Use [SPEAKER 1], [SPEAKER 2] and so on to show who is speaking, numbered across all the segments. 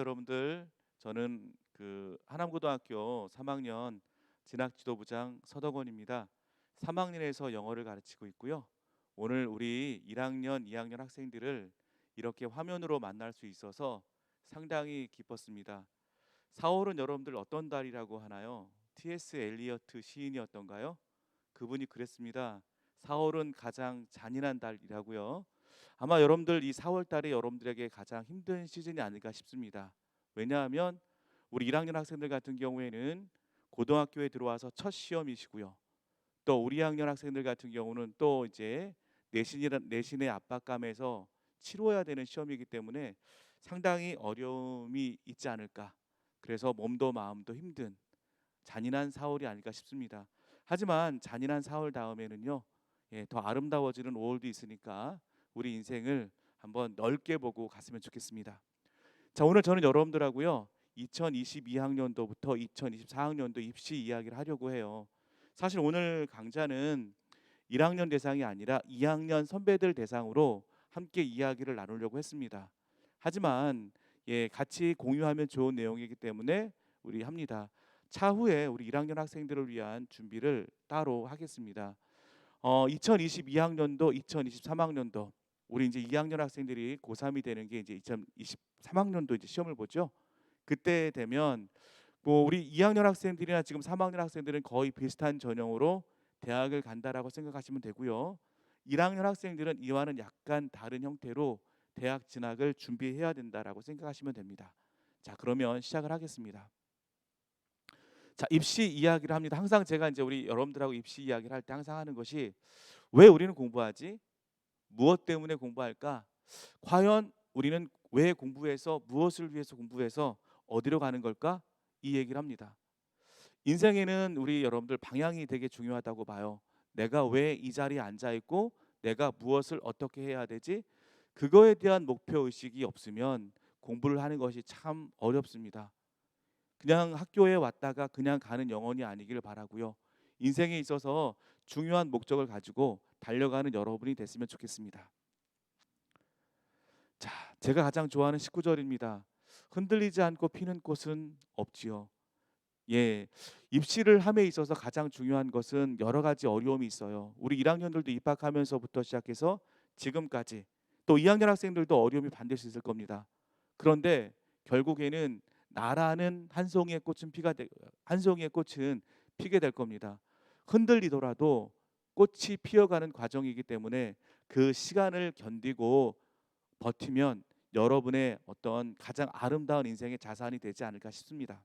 [SPEAKER 1] 여러분들, 저는 하남고등학교 3학년 진학지도부장 서덕원입니다. 3학년에서 영어를 가르치고 있고요. 오늘 우리 1학년, 2학년 학생들을 이렇게 화면으로 만날 수 있어서 상당히 기뻤습니다. 4월은 여러분들 어떤 달이라고 하나요? T.S. 엘리어트 시인이었던가요? 그분이 그랬습니다. 4월은 가장 잔인한 달이라고요. 아마 여러분들 이 4월 달이 여러분들에게 가장 힘든 시즌이 아닐까 싶습니다. 왜냐하면 우리 1학년 학생들 같은 경우에는 고등학교에 들어와서 첫 시험이시고요. 또 우리 학년 학생들 같은 경우는 또 이제 내신의 압박감에서 치러야 되는 시험이기 때문에 상당히 어려움이 있지 않을까. 그래서 몸도 마음도 힘든 잔인한 4월이 아닐까 싶습니다. 하지만 잔인한 4월 다음에는요, 더 아름다워지는 5월도 있으니까 우리 인생을 한번 넓게 보고 갔으면 좋겠습니다. 자, 오늘 저는 여러분들하고요 2022학년도부터 2024학년도 입시 이야기를 하려고 해요. 사실 오늘 강좌는 1학년 대상이 아니라 2학년 선배들 대상으로 함께 이야기를 나누려고 했습니다. 하지만 같이 공유하면 좋은 내용이기 때문에 우리 합니다. 차후에 우리 1학년 학생들을 위한 준비를 따로 하겠습니다. 2022학년도, 2023학년도 우리 이제 2학년 학생들이 고3이 되는 게 이제 2023학년도 이제 시험을 보죠. 그때 되면 뭐 우리 2학년 학생들이나 지금 3학년 학생들은 거의 비슷한 전형으로 대학을 간다라고 생각하시면 되고요. 1학년 학생들은 이와는 약간 다른 형태로 대학 진학을 준비해야 된다라고 생각하시면 됩니다. 자, 그러면 시작을 하겠습니다. 자, 입시 이야기를 합니다. 항상 제가 이제 우리 여러분들하고 입시 이야기를 할 때 항상 하는 것이 왜 우리는 공부하지? 무엇 때문에 공부할까? 과연 우리는 왜 공부해서 무엇을 위해서 공부해서 어디로 가는 걸까? 이 얘기를 합니다. 인생에는 우리 여러분들 방향이 되게 중요하다고 봐요. 내가 왜 이 자리에 앉아 있고 내가 무엇을 어떻게 해야 되지? 그거에 대한 목표 의식이 없으면 공부를 하는 것이 참 어렵습니다. 그냥 학교에 왔다가 그냥 가는 영혼이 아니기를 바라고요. 인생에 있어서 중요한 목적을 가지고 달려가는 여러분이 됐으면 좋겠습니다. 자, 제가 가장 좋아하는 19절입니다. 흔들리지 않고 피는 꽃은 없지요. 예, 입시를 함에 있어서 가장 중요한 것은 여러 가지 어려움이 있어요. 우리 1학년들도 입학하면서부터 시작해서 지금까지 또 2학년 학생들도 어려움이 반드시 있을 겁니다. 그런데 결국에는 나라는 한 송이의 꽃은 피게 될 겁니다. 흔들리더라도 꽃이 피어가는 과정이기 때문에 그 시간을 견디고 버티면 여러분의 어떤 가장 아름다운 인생의 자산이 되지 않을까 싶습니다.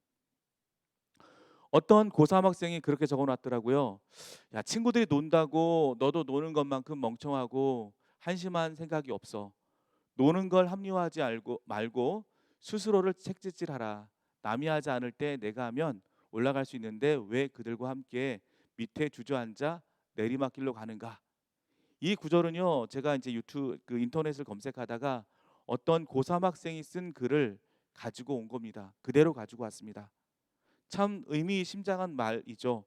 [SPEAKER 1] 어떤 고3 학생이 그렇게 적어놨더라고요. 야, 친구들이 논다고 너도 노는 것만큼 멍청하고 한심한 생각이 없어. 노는 걸 합리화하지 말고 스스로를 책짓질하라. 남이 하지 않을 때 내가 하면 올라갈 수 있는데 왜 그들과 함께 밑에 주저앉아 내리막길로 가는가? 이 구절은요, 제가 이제 인터넷을 검색하다가 어떤 고3 학생이 쓴 글을 가지고 온 겁니다. 그대로 가지고 왔습니다. 참 의미심장한 말이죠.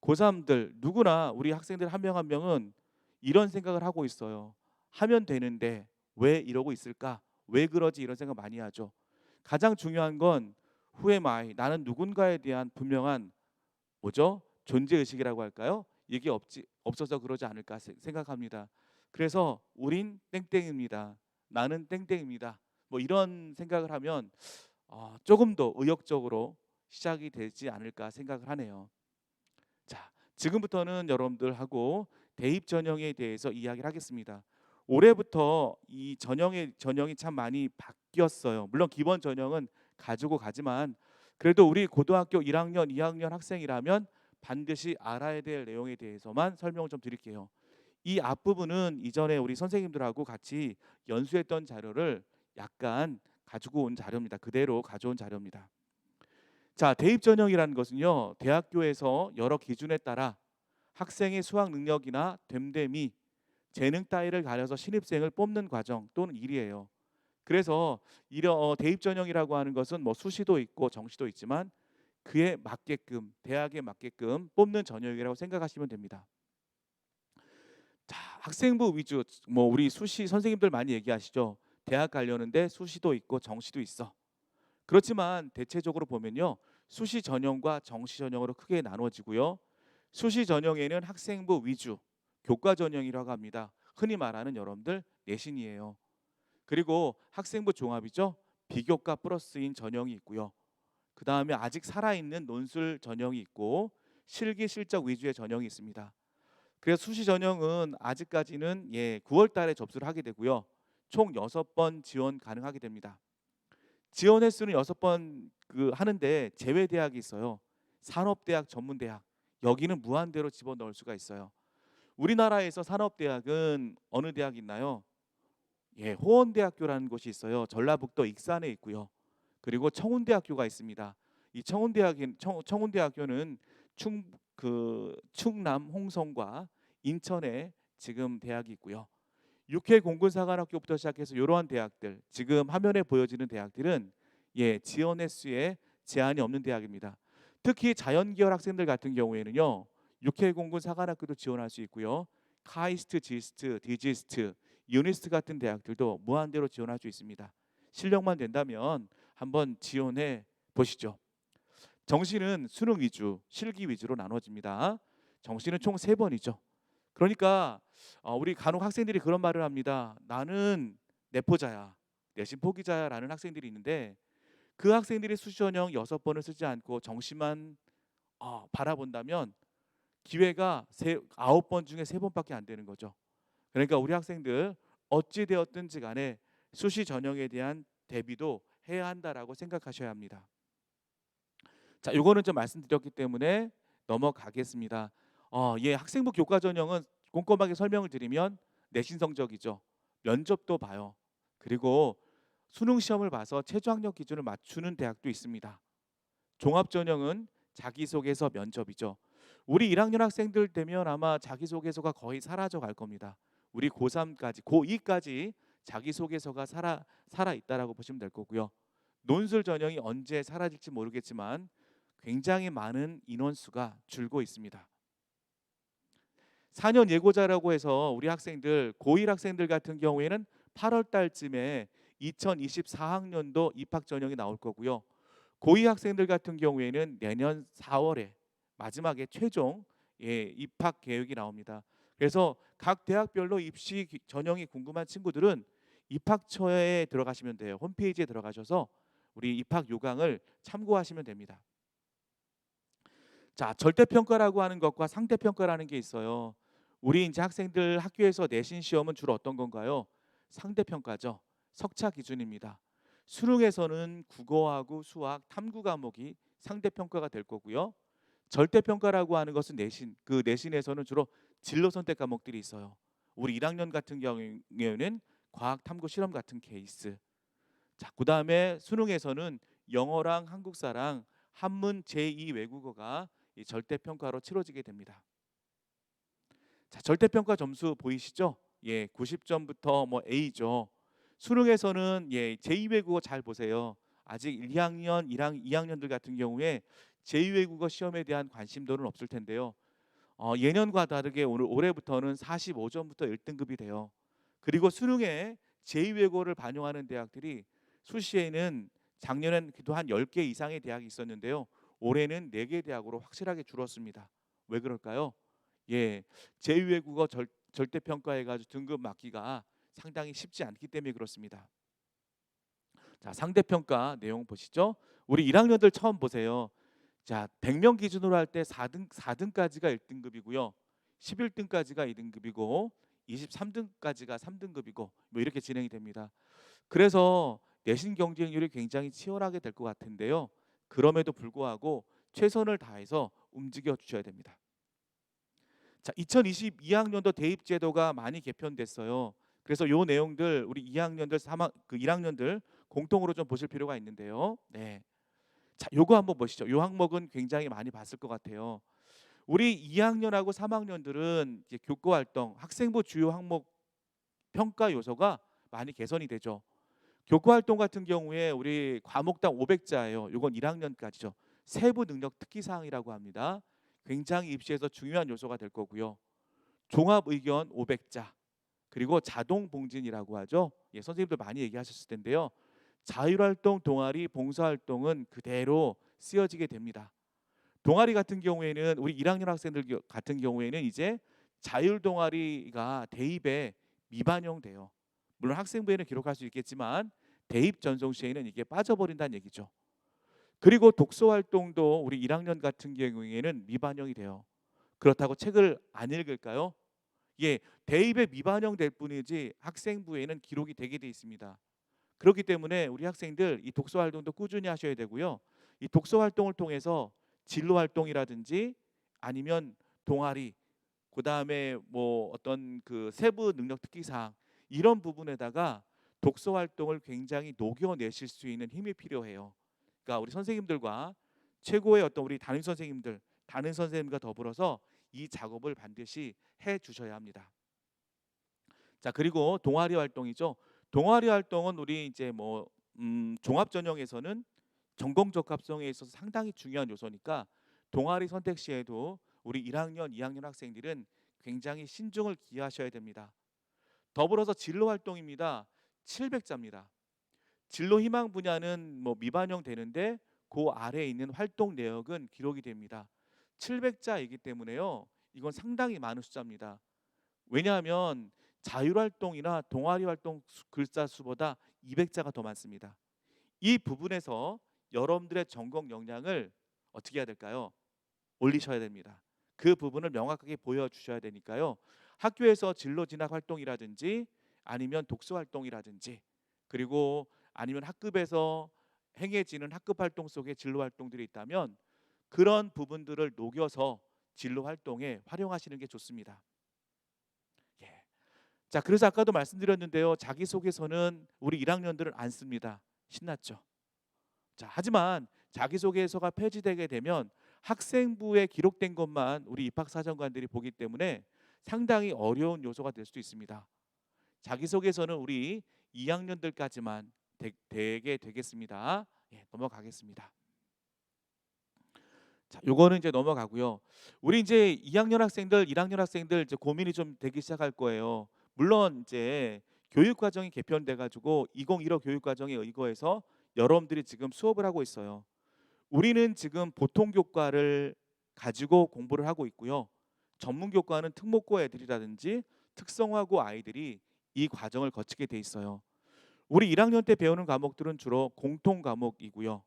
[SPEAKER 1] 고3들 누구나 우리 학생들 한 명 한 명은 이런 생각을 하고 있어요. 하면 되는데 왜 이러고 있을까? 왜 그러지? 이런 생각 많이 하죠. 가장 중요한 건 who am I? 나는 누군가에 대한 분명한 뭐죠? 존재 의식이라고 할까요? 이게 없어서 그러지 않을까 생각합니다. 그래서 우린 땡땡입니다. 나는 땡땡입니다. 뭐 이런 생각을 하면 조금 더 의욕적으로 시작이 되지 않을까 생각을 하네요. 자, 지금부터는 여러분들하고 대입 전형에 대해서 이야기를 하겠습니다. 올해부터 이 전형이 참 많이 바뀌었어요. 물론 기본 전형은 가지고 가지만 그래도 우리 고등학교 1학년, 2학년 학생이라면 반드시 알아야 될 내용에 대해서만 설명을 좀 드릴게요. 이 앞부분은 이전에 우리 선생님들하고 같이 연수했던 자료를 약간 가지고 온 자료입니다. 그대로 가져온 자료입니다. 자, 대입 전형이라는 것은요, 대학교에서 여러 기준에 따라 학생의 수학 능력이나 됨됨이, 재능 따위를 가려서 신입생을 뽑는 과정 또는 일이에요. 그래서 대입 전형이라고 하는 것은 뭐 수시도 있고 정시도 있지만 그에 맞게끔 대학에 맞게끔 뽑는 전형이라고 생각하시면 됩니다. 자, 학생부 위주 뭐 우리 수시 선생님들 많이 얘기하시죠. 대학 가려는데 수시도 있고 정시도 있어. 그렇지만 대체적으로 보면요. 수시 전형과 정시 전형으로 크게 나눠지고요. 수시 전형에는 학생부 위주 교과 전형이라고 합니다. 흔히 말하는 여러분들 내신이에요. 그리고 학생부 종합이죠. 비교과 플러스인 전형이 있고요. 그 다음에 아직 살아있는 논술 전형이 있고 실기 실적 위주의 전형이 있습니다. 그래서 수시 전형은 아직까지는 9월 달에 접수를 하게 되고요. 총 6번 지원 가능하게 됩니다. 지원 횟수는 6번 하는데 제외 대학이 있어요. 산업대학, 전문대학. 여기는 무한대로 집어넣을 수가 있어요. 우리나라에서 산업대학은 어느 대학이 있나요? 호원대학교라는 곳이 있어요. 전라북도 익산에 있고요. 그리고 청운대학교가 있습니다. 이 청운대학교는 충남 홍성과 인천에 지금 대학이 있고요. 육해 공군사관학교부터 시작해서 이러한 대학들, 지금 화면에 보여지는 대학들은 지원 횟수에 제한이 없는 대학입니다. 특히 자연계열 학생들 같은 경우에는요. 육해 공군사관학교도 지원할 수 있고요. 카이스트, 지스트, 디지스트, 유니스트 같은 대학들도 무한대로 지원할 수 있습니다. 실력만 된다면 한번 지원해 보시죠. 정시는 수능 위주, 실기 위주로 나눠집니다. 정시는 총 3번이죠. 그러니까 우리 간혹 학생들이 그런 말을 합니다. 나는 내포자야, 내신 포기자야라는 학생들이 있는데 그 학생들이 수시 전형 6번을 쓰지 않고 정시만 바라본다면 기회가 9번 중에 3번밖에 안 되는 거죠. 그러니까 우리 학생들 어찌 되었든지 간에 수시 전형에 대한 대비도 해야 한다라고 생각하셔야 합니다. 자, 요거는 좀 말씀드렸기 때문에 넘어가겠습니다. 학생부 교과 전형은 꼼꼼하게 설명을 드리면 내신 성적이죠. 면접도 봐요. 그리고 수능 시험을 봐서 최저학력 기준을 맞추는 대학도 있습니다. 종합 전형은 자기소개서 면접이죠. 우리 1학년 학생들 되면 아마 자기소개서가 거의 사라져 갈 겁니다. 우리 고3까지, 고2까지 자기소개서가 살아 있다라고 보시면 될 거고요. 논술 전형이 언제 사라질지 모르겠지만 굉장히 많은 인원수가 줄고 있습니다. 4년 예고자라고 해서 우리 학생들, 고1 학생들 같은 경우에는 8월 달쯤에 2024학년도 입학 전형이 나올 거고요. 고2 학생들 같은 경우에는 내년 4월에 마지막에 최종 입학 계획이 나옵니다. 그래서 각 대학별로 입시 전형이 궁금한 친구들은 입학처에 들어가시면 돼요. 홈페이지에 들어가셔서 우리 입학 요강을 참고하시면 됩니다. 자, 절대평가라고 하는 것과 상대평가라는 게 있어요. 우리 이제 학생들 학교에서 내신 시험은 주로 어떤 건가요? 상대평가죠. 석차 기준입니다. 수능에서는 국어하고 수학, 탐구 과목이 상대평가가 될 거고요. 절대평가라고 하는 것은 내신, 그 내신에서는 주로 진로 선택 과목들이 있어요. 우리 1학년 같은 경우에는 과학, 탐구, 실험 같은 케이스. 자, 그다음에 수능에서는 영어랑 한국사랑 한문 제2 외국어가 이 절대평가로 치러지게 됩니다. 자, 절대평가 점수 보이시죠? 90점부터 뭐 A죠. 수능에서는 제2 외국어 잘 보세요. 아직 1학년, 2학년들 같은 경우에 제2 외국어 시험에 대한 관심도는 없을 텐데요. 예년과 다르게 올해부터는 45점부터 1등급이 돼요. 그리고 수능에 제2 외국어를 반영하는 대학들이 수시에는 작년엔 그래도 한 10개 이상의 대학이 있었는데요. 올해는 4개 대학으로 확실하게 줄었습니다. 왜 그럴까요? 제2 외국어 절대평가해 가지고 등급 맞기가 상당히 쉽지 않기 때문에 그렇습니다. 자, 상대평가 내용 보시죠. 우리 1학년들 처음 보세요. 자, 100명 기준으로 할 때 4등까지가 1등급이고요. 11등까지가 2등급이고 23등까지가 3등급이고 뭐 이렇게 진행이 됩니다. 그래서 내신 경쟁률이 굉장히 치열하게 될 것 같은데요. 그럼에도 불구하고 최선을 다해서 움직여 주셔야 됩니다. 자, 2022학년도 대입 제도가 많이 개편됐어요. 그래서 요 내용들 우리 2학년들 1학년들 공통으로 좀 보실 필요가 있는데요. 네. 자, 요거 한번 보시죠. 요 항목은 굉장히 많이 봤을 것 같아요. 우리 2학년하고 3학년들은 이제 교과 활동, 학생부 주요 항목 평가 요소가 많이 개선이 되죠. 교과 활동 같은 경우에 우리 과목당 500자예요. 요건 1학년까지죠. 세부 능력 특기 사항이라고 합니다. 굉장히 입시에서 중요한 요소가 될 거고요. 종합 의견 500자. 그리고 자동 봉진이라고 하죠. 선생님들 많이 얘기하셨을 텐데요. 자율활동, 동아리, 봉사활동은 그대로 쓰여지게 됩니다. 동아리 같은 경우에는 우리 1학년 학생들 같은 경우에는 이제 자율 동아리가 대입에 미반영돼요. 물론 학생부에는 기록할 수 있겠지만 대입 전송 시에는 이게 빠져버린다는 얘기죠. 그리고 독서 활동도 우리 1학년 같은 경우에는 미반영이 돼요. 그렇다고 책을 안 읽을까요? 예, 대입에 미반영될 뿐이지 학생부에는 기록이 되게 돼 있습니다. 그렇기 때문에 우리 학생들 이 독서 활동도 꾸준히 하셔야 되고요. 이 독서 활동을 통해서 진로 활동이라든지 아니면 동아리, 그다음에 뭐 어떤 그 세부 능력 특기사항 이런 부분에다가 독서 활동을 굉장히 녹여내실 수 있는 힘이 필요해요. 그러니까 우리 선생님들과 최고의 어떤 우리 담임 선생님들, 다른 선생님과 더불어서 이 작업을 반드시 해 주셔야 합니다. 자, 그리고 동아리 활동이죠. 동아리 활동은 우리 이제 뭐 종합 전형에서는 전공 적합성에 있어서 상당히 중요한 요소니까 동아리 선택 시에도 우리 1학년, 2학년 학생들은 굉장히 신중을 기하셔야 됩니다. 더불어서 진로 활동입니다. 700자입니다. 진로 희망 분야는 뭐 미반영 되는데 그 아래에 있는 활동 내역은 기록이 됩니다. 700자이기 때문에요. 이건 상당히 많은 숫자입니다. 왜냐하면 자율활동이나 동아리 활동 글자 수보다 200자가 더 많습니다. 이 부분에서 여러분들의 전공 역량을 어떻게 해야 될까요? 올리셔야 됩니다. 그 부분을 명확하게 보여주셔야 되니까요. 학교에서 진로 진학 활동이라든지 아니면 독서 활동이라든지 그리고 아니면 학급에서 행해지는 학급 활동 속에 진로 활동들이 있다면 그런 부분들을 녹여서 진로 활동에 활용하시는 게 좋습니다. 예. 자, 그래서 아까도 말씀드렸는데요. 자기소개서는 우리 1학년들은 안 씁니다. 신났죠? 자, 하지만 자기소개서가 폐지되게 되면 학생부에 기록된 것만 우리 입학사정관들이 보기 때문에 상당히 어려운 요소가 될 수도 있습니다. 자기소개서는 우리 2학년들까지만 되게 되겠습니다. 예, 넘어가겠습니다. 자, 요거는 이제 넘어가고요. 우리 이제 2학년 학생들, 1학년 학생들 이제 고민이 좀 되기 시작할 거예요. 물론 이제 교육 과정이 개편돼 가지고 2015 교육 과정에 의거해서 여러분들이 지금 수업을 하고 있어요. 우리는 지금 보통 교과를 가지고 공부를 하고 있고요. 전문 교과는 특목고 애들이라든지 특성화고 아이들이 이 과정을 거치게 돼 있어요. 우리 1학년 때 배우는 과목들은 주로 공통 과목이고요.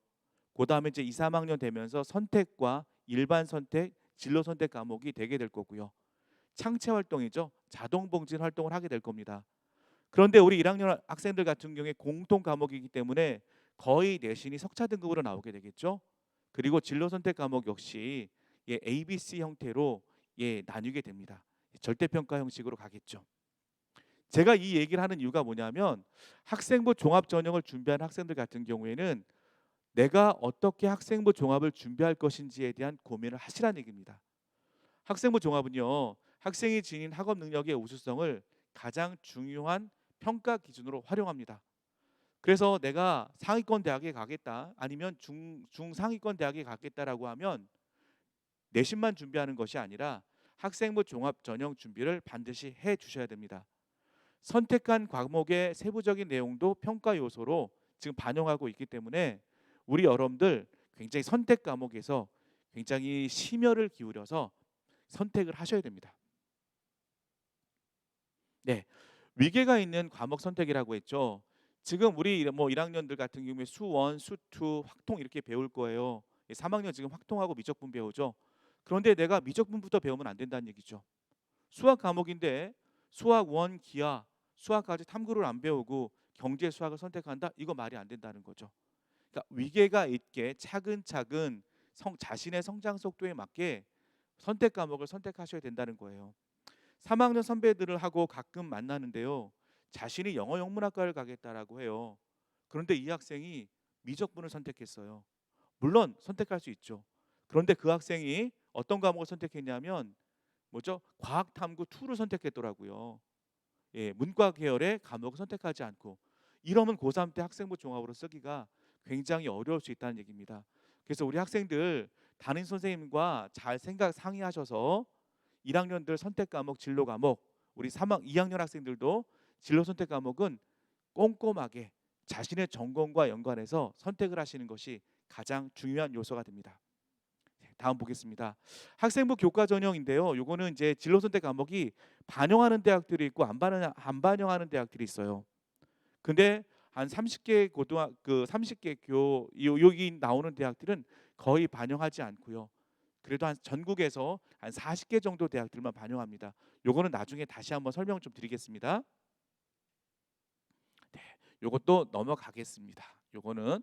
[SPEAKER 1] 그다음에 이제 2, 3학년 되면서 선택과 일반 선택, 진로 선택 과목이 되게 될 거고요. 창체 활동이죠. 자동 봉진 활동을 하게 될 겁니다. 그런데 우리 1학년 학생들 같은 경우에 공통 과목이기 때문에 거의 내신이 석차 등급으로 나오게 되겠죠. 그리고 진로 선택 과목 역시 예, ABC 형태로 예, 나뉘게 됩니다. 절대평가 형식으로 가겠죠. 제가 이 얘기를 하는 이유가 뭐냐면 학생부 종합 전형을 준비하는 학생들 같은 경우에는 내가 어떻게 학생부 종합을 준비할 것인지에 대한 고민을 하시라는 얘기입니다. 학생부 종합은요, 학생이 지닌 학업 능력의 우수성을 가장 중요한 평가 기준으로 활용합니다. 그래서 내가 상위권 대학에 가겠다 아니면 중상위권 대학에 가겠다라고 하면 내신만 준비하는 것이 아니라 학생부 종합 전형 준비를 반드시 해 주셔야 됩니다. 선택한 과목의 세부적인 내용도 평가 요소로 지금 반영하고 있기 때문에 우리 여러분들 굉장히 선택 과목에서 굉장히 심혈을 기울여서 선택을 하셔야 됩니다. 네, 위계가 있는 과목 선택이라고 했죠. 지금 우리 뭐 1학년들 같은 경우에 수1, 수2, 확통 이렇게 배울 거예요. 3학년 지금 확통하고 미적분 배우죠. 그런데 내가 미적분부터 배우면 안 된다는 얘기죠. 수학 과목인데 수학 1, 기하, 수학까지 탐구를 안 배우고 경제 수학을 선택한다? 이거 말이 안 된다는 거죠. 그러니까 위계가 있게 차근차근 자신의 성장 속도에 맞게 선택 과목을 선택하셔야 된다는 거예요. 3학년 선배들을 하고 가끔 만나는데요. 자신이 영어 영문학과를 가겠다라고 해요. 그런데 이 학생이 미적분을 선택했어요. 물론 선택할 수 있죠. 그런데 그 학생이 어떤 과목을 선택했냐면 뭐죠? 과학탐구 2를 선택했더라고요. 예, 문과 계열의 과목을 선택하지 않고 이러면 고3 때 학생부 종합으로 쓰기가 굉장히 어려울 수 있다는 얘기입니다. 그래서 우리 학생들 담임 선생님과 잘 생각 상의하셔서 1학년들 선택 과목, 진로 과목, 우리 2학년 학생들도 진로 선택 과목은 꼼꼼하게 자신의 전공과 연관해서 선택을 하시는 것이 가장 중요한 요소가 됩니다. 다음 보겠습니다. 학생부 교과 전형인데요. 요거는 이제 진로 선택 과목이 반영하는 대학들이 있고 안 반영하는 대학들이 있어요. 근데 한 30개 고등학 그 30개 여기 나오는 대학들은 거의 반영하지 않고요. 그래도 한 전국에서 한 40개 정도 대학들만 반영합니다. 요거는 나중에 다시 한번 설명 좀 드리겠습니다. 네, 요것도 넘어가겠습니다. 요거는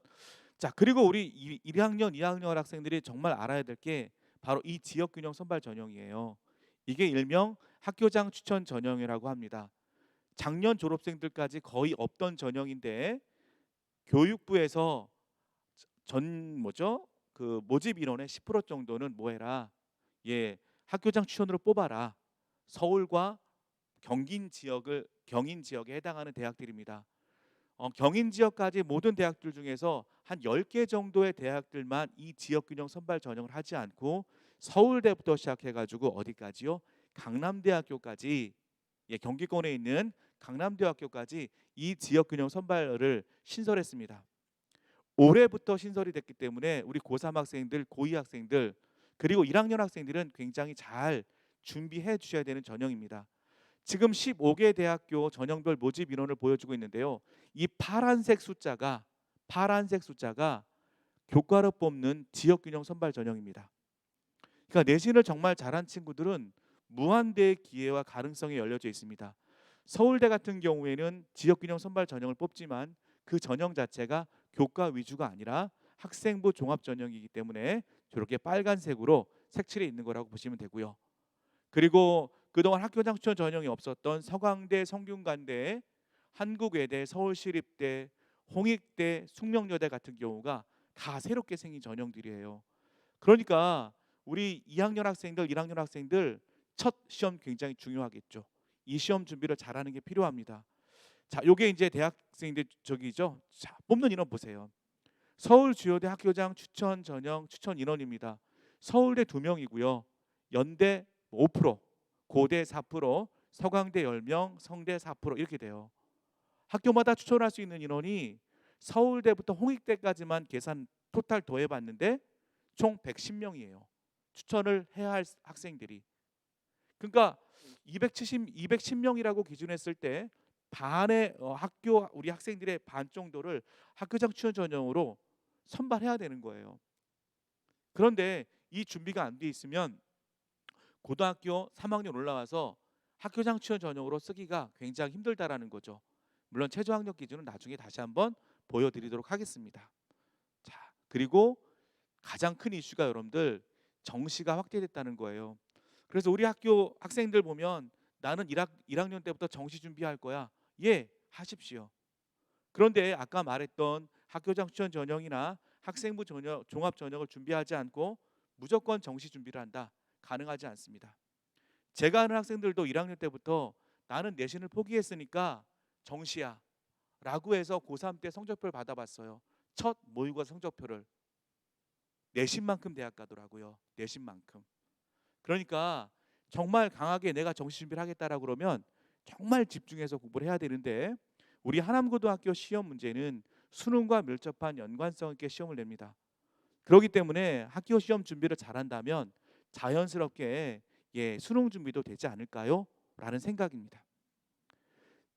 [SPEAKER 1] 자, 그리고 우리 1학년, 2학년 학생들이 정말 알아야 될 게 바로 이 지역균형 선발 전형이에요. 이게 일명 학교장 추천 전형이라고 합니다. 작년 졸업생들까지 거의 없던 전형인데 교육부에서 전 뭐죠? 그 모집 인원의 10% 정도는 뭐 해라? 예, 학교장 추천으로 뽑아라. 서울과 경인 지역에 해당하는 대학들입니다. 경인 지역까지 모든 대학들 중에서 한 10개 정도의 대학들만 이 지역균형 선발 전형을 하지 않고 서울대부터 시작해 가지고 어디까지요? 강남대학교까지, 예, 경기권에 있는 강남대학교까지 이 지역균형 선발을 신설했습니다. 올해부터 신설이 됐기 때문에 우리 고3 학생들, 고2 학생들, 그리고 1학년 학생들은 굉장히 잘 준비해 주셔야 되는 전형입니다. 지금 15개 대학교 전형별 모집 인원을 보여주고 있는데요. 이 파란색 숫자가 교과로 뽑는 지역균형 선발 전형입니다. 그러니까 내신을 정말 잘한 친구들은 무한대의 기회와 가능성이 열려져 있습니다. 서울대 같은 경우에는 지역균형 선발 전형을 뽑지만 그 전형 자체가 교과 위주가 아니라 학생부 종합 전형이기 때문에 저렇게 빨간색으로 색칠해 있는 거라고 보시면 되고요. 그리고 그동안 학교장 추천 전형이 없었던 서강대, 성균관대, 한국외대, 서울시립대, 홍익대, 숙명여대 같은 경우가 다 새롭게 생긴 전형들이에요. 그러니까 우리 2학년 학생들, 1학년 학생들 첫 시험 굉장히 중요하겠죠. 이 시험 준비를 잘하는 게 필요합니다. 자, 요게 이제 대학생들 저기죠. 자, 뽑는 인원 보세요. 서울 주요대 학교장 추천 전형 추천 인원입니다. 서울대 2명이고요. 연대 5%, 고대 4%, 서강대 10명, 성대 4% 이렇게 돼요. 학교마다 추천할 수 있는 인원이 서울대부터 홍익대까지만 계산 토탈 더해봤는데 총 110명이에요. 추천을 해야 할 학생들이. 그러니까 210명이라고 기준했을 때 반의 학교 우리 학생들의 반 정도를 학교장 추천 전형으로 선발해야 되는 거예요. 그런데 이 준비가 안 돼 있으면 고등학교 3학년 올라와서 학교장 추천 전형으로 쓰기가 굉장히 힘들다라는 거죠. 물론 최저 학력 기준은 나중에 다시 한번 보여드리도록 하겠습니다. 자, 그리고 가장 큰 이슈가 여러분들 정시가 확대됐다는 거예요. 그래서 우리 학교 학생들 보면 나는 1학년 때부터 정시 준비할 거야. 예, 하십시오. 그런데 아까 말했던 학교장 추천 전형이나 학생부 전형, 종합 전형을 준비하지 않고 무조건 정시 준비를 한다. 가능하지 않습니다. 제가 아는 학생들도 1학년 때부터 나는 내신을 포기했으니까 정시야 라고 해서 고3 때 성적표를 받아봤어요. 첫 모의고사 성적표를. 내신만큼 대학 가더라고요. 내신만큼. 그러니까 정말 강하게 내가 정시 준비를 하겠다라고 그러면 정말 집중해서 공부를 해야 되는데 우리 하남고등학교 시험 문제는 수능과 밀접한 연관성 있게 시험을 냅니다. 그렇기 때문에 학교 시험 준비를 잘한다면 자연스럽게 수능 준비도 되지 않을까요? 라는 생각입니다.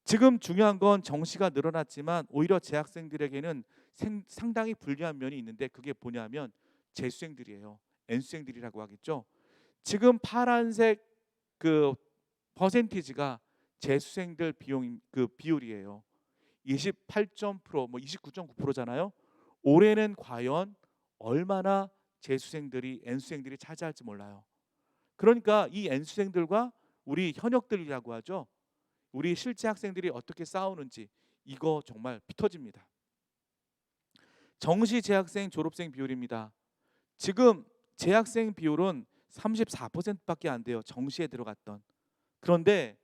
[SPEAKER 1] 지금 중요한 건 정시가 늘어났지만 오히려 재학생들에게는 상당히 불리한 면이 있는데 그게 뭐냐면 재수생들이에요. N수생들이라고 하겠죠. 지금 파란색 그 퍼센티지가 재수생들 비용 그 비율이에요. 28.% 뭐 29.9%잖아요. 올해는 과연 얼마나 재수생들이 N수생들이 차지할지 몰라요. 그러니까 이 N수생들과 우리 현역들이라고 하죠. 우리 실제 학생들이 어떻게 싸우는지 이거 정말 피 터집니다. 정시 재학생 졸업생 비율입니다. 지금 재학생 비율은 34%밖에 안 돼요. 정시에 들어갔던. 그런데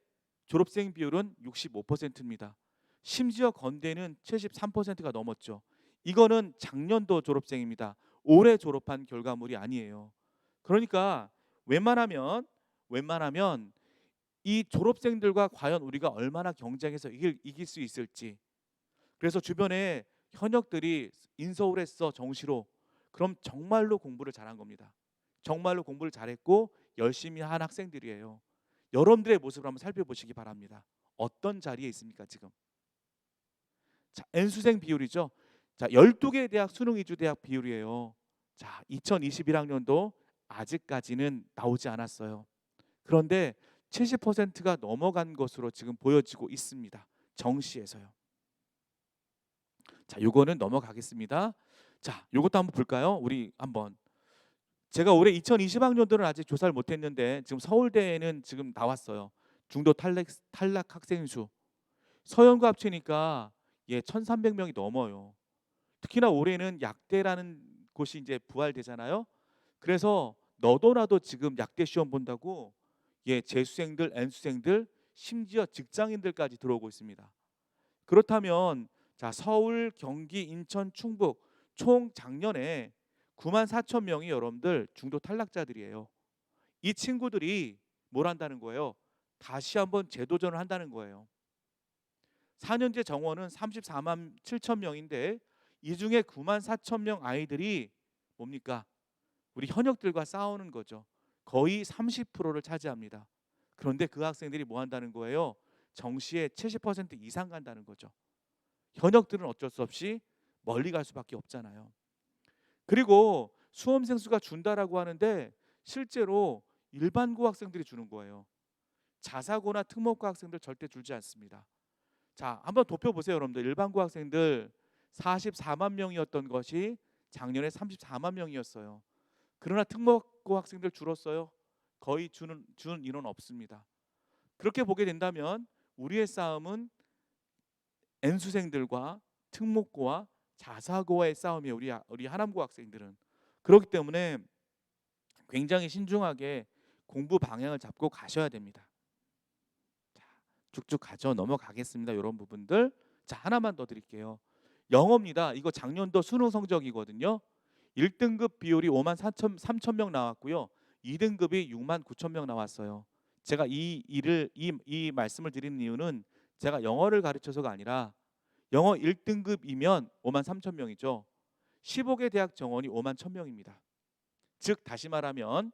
[SPEAKER 1] 졸업생 비율은 65%입니다. 심지어 건대는 73%가 넘었죠. 이거는 작년도 졸업생입니다. 올해 졸업한 결과물이 아니에요. 그러니까 웬만하면 이 졸업생들과 과연 우리가 얼마나 경쟁해서 이길 수 있을지. 그래서 주변에 현역들이 인서울했어 정시로. 그럼 정말로 공부를 잘한 겁니다. 정말로 공부를 잘했고 열심히 한 학생들이에요. 여러분들의 모습을 한번 살펴보시기 바랍니다. 어떤 자리에 있습니까 지금? 자, N수생 비율이죠. 자, 12개 대학 수능 위주 대학 비율이에요. 자, 2021학년도 아직까지는 나오지 않았어요. 그런데 70%가 넘어간 것으로 지금 보여지고 있습니다. 정시에서요. 자, 요거는 넘어가겠습니다. 자, 요것도 한번 볼까요? 우리 한번. 제가 올해 2020학년도는 아직 조사를 못 했는데 지금 서울대에는 지금 나왔어요. 중도 탈락 학생 수. 서영과 합치니까 1,300명이 넘어요. 특히나 올해는 약대라는 곳이 이제 부활되잖아요. 그래서 너도 나도 지금 약대 시험 본다고 재수생들, N수생들, 심지어 직장인들까지 들어오고 있습니다. 그렇다면 자, 서울, 경기, 인천, 충북 총 작년에 9만 4천 명이 여러분들 중도 탈락자들이에요. 이 친구들이 뭘 한다는 거예요? 다시 한번 재도전을 한다는 거예요. 4년제 정원은 34만 7천 명인데 이 중에 9만 4천 명 아이들이 뭡니까? 우리 현역들과 싸우는 거죠. 거의 30%를 차지합니다. 그런데 그 학생들이 뭐 한다는 거예요? 정시에 70% 이상 간다는 거죠. 현역들은 어쩔 수 없이 멀리 갈 수밖에 없잖아요. 그리고 수험생 수가 준다라고 하는데 실제로 일반고 학생들이 주는 거예요. 자사고나 특목고 학생들 절대 줄지 않습니다. 자, 한번 도표보세요 여러분들. 일반고 학생들 44만 명이었던 것이 작년에 34만 명이었어요. 그러나 특목고 학생들 줄었어요. 거의 주는 인원 없습니다. 그렇게 보게 된다면 우리의 싸움은 N수생들과 특목고와 자사고와의 싸움이에요. 우리 하남고 학생들은. 그렇기 때문에 굉장히 신중하게 공부 방향을 잡고 가셔야 됩니다. 자, 쭉쭉 가죠. 넘어가겠습니다. 이런 부분들. 자, 하나만 더 드릴게요. 영어입니다. 이거 작년도 수능 성적이거든요. 1등급 비율이 5만 3천 명 나왔고요. 2등급이 6만 9천 명 나왔어요. 제가 이 말씀을 드리는 이유는 제가 영어를 가르쳐서가 아니라 영어 1등급이면 5만 3천 명이죠. 15개 대학 정원이 5만 1천 명입니다. 즉 다시 말하면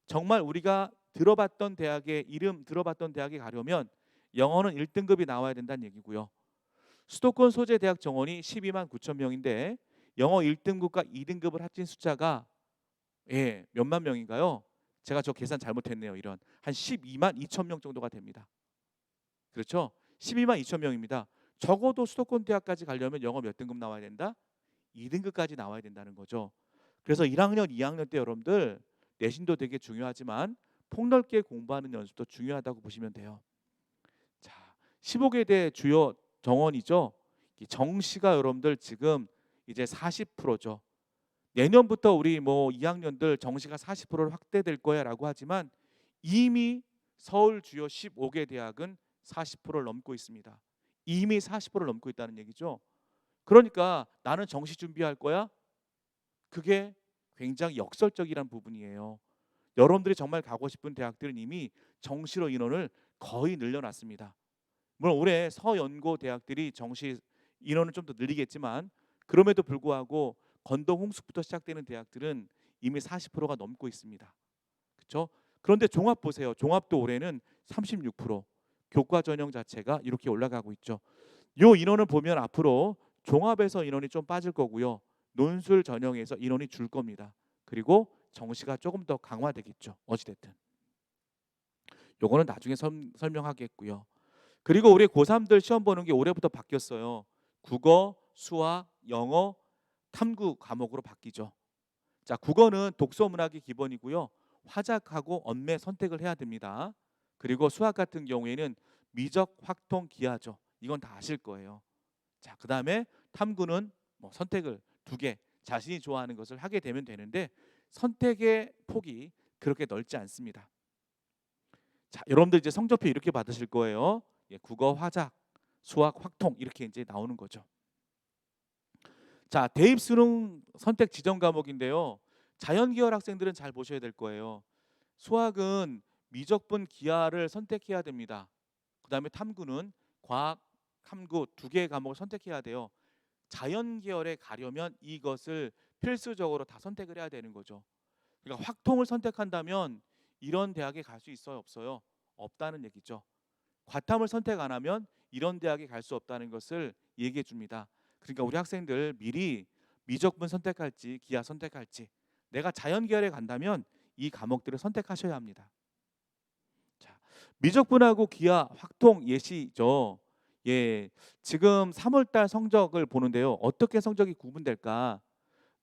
[SPEAKER 1] 정말 우리가 들어봤던 대학에 가려면 영어는 1등급이 나와야 된다는 얘기고요. 수도권 소재 대학 정원이 12만 9천 명인데 영어 1등급과 2등급을 합친 숫자가 몇만 명인가요? 제가 저 계산 잘못했네요. 이런 한 12만 2천 명 정도가 됩니다. 그렇죠? 12만 2천 명입니다. 적어도 수도권 대학까지 가려면 영어 몇 등급 나와야 된다? 2등급까지 나와야 된다는 거죠. 그래서 1학년, 2학년 때 여러분들 내신도 되게 중요하지만 폭넓게 공부하는 연습도 중요하다고 보시면 돼요. 자, 15개 대 주요 정원이죠. 정시가 여러분들 지금 이제 40%죠. 내년부터 우리 뭐 2학년들 정시가 40%로 확대될 거야라고 하지만 이미 서울 주요 15개 대학은 40%를 넘고 있습니다. 이미 40%를 넘고 있다는 얘기죠. 그러니까 나는 정시 준비할 거야. 그게 굉장히 역설적이란 부분이에요. 여러분들이 정말 가고 싶은 대학들은 이미 정시로 인원을 거의 늘려놨습니다. 물론 올해 서연고 대학들이 정시 인원을 좀 더 늘리겠지만 그럼에도 불구하고 건동 홍수부터 시작되는 대학들은 이미 40%가 넘고 있습니다. 그렇죠? 그런데 종합 보세요. 종합도 올해는 36%, 교과 전형 자체가 이렇게 올라가고 있죠. 요 인원을 보면 앞으로 종합에서 인원이 좀 빠질 거고요. 논술 전형에서 인원이 줄 겁니다. 그리고 정시가 조금 더 강화되겠죠. 어찌됐든. 요거는 나중에 설명하겠고요. 그리고 우리 고3들 시험 보는 게 올해부터 바뀌었어요. 국어, 수학, 영어, 탐구 과목으로 바뀌죠. 자, 국어는 독서 문학이 기본이고요. 화작하고 언매 선택을 해야 됩니다. 그리고 수학 같은 경우에는 미적, 확통, 기하죠. 이건 다 아실 거예요. 자, 그다음에 탐구는 뭐 선택을 2개 자신이 좋아하는 것을 하게 되면 되는데 선택의 폭이 그렇게 넓지 않습니다. 자, 여러분들 이제 성적표 이렇게 받으실 거예요. 국어, 화작, 수학, 확통 이렇게 이제 나오는 거죠. 자, 대입 수능 선택 지정 과목인데요. 자연계열 학생들은 잘 보셔야 될 거예요. 수학은 미적분 기하를 선택해야 됩니다. 그다음에 탐구는 과학, 탐구 두 개의 과목을 선택해야 돼요. 자연 계열에 가려면 이것을 필수적으로 다 선택을 해야 되는 거죠. 그러니까 확통을 선택한다면 이런 대학에 갈 수 있어요, 없어요? 없다는 얘기죠. 과탐을 선택 안 하면 이런 대학에 갈 수 없다는 것을 얘기해 줍니다. 그러니까 우리 학생들 미리 미적분 선택할지 기하 선택할지, 내가 자연 계열에 간다면 이 과목들을 선택하셔야 합니다. 자, 미적분하고 기하, 확통 예시죠. 예, 지금 3월 달 성적을 보는데요. 어떻게 성적이 구분될까?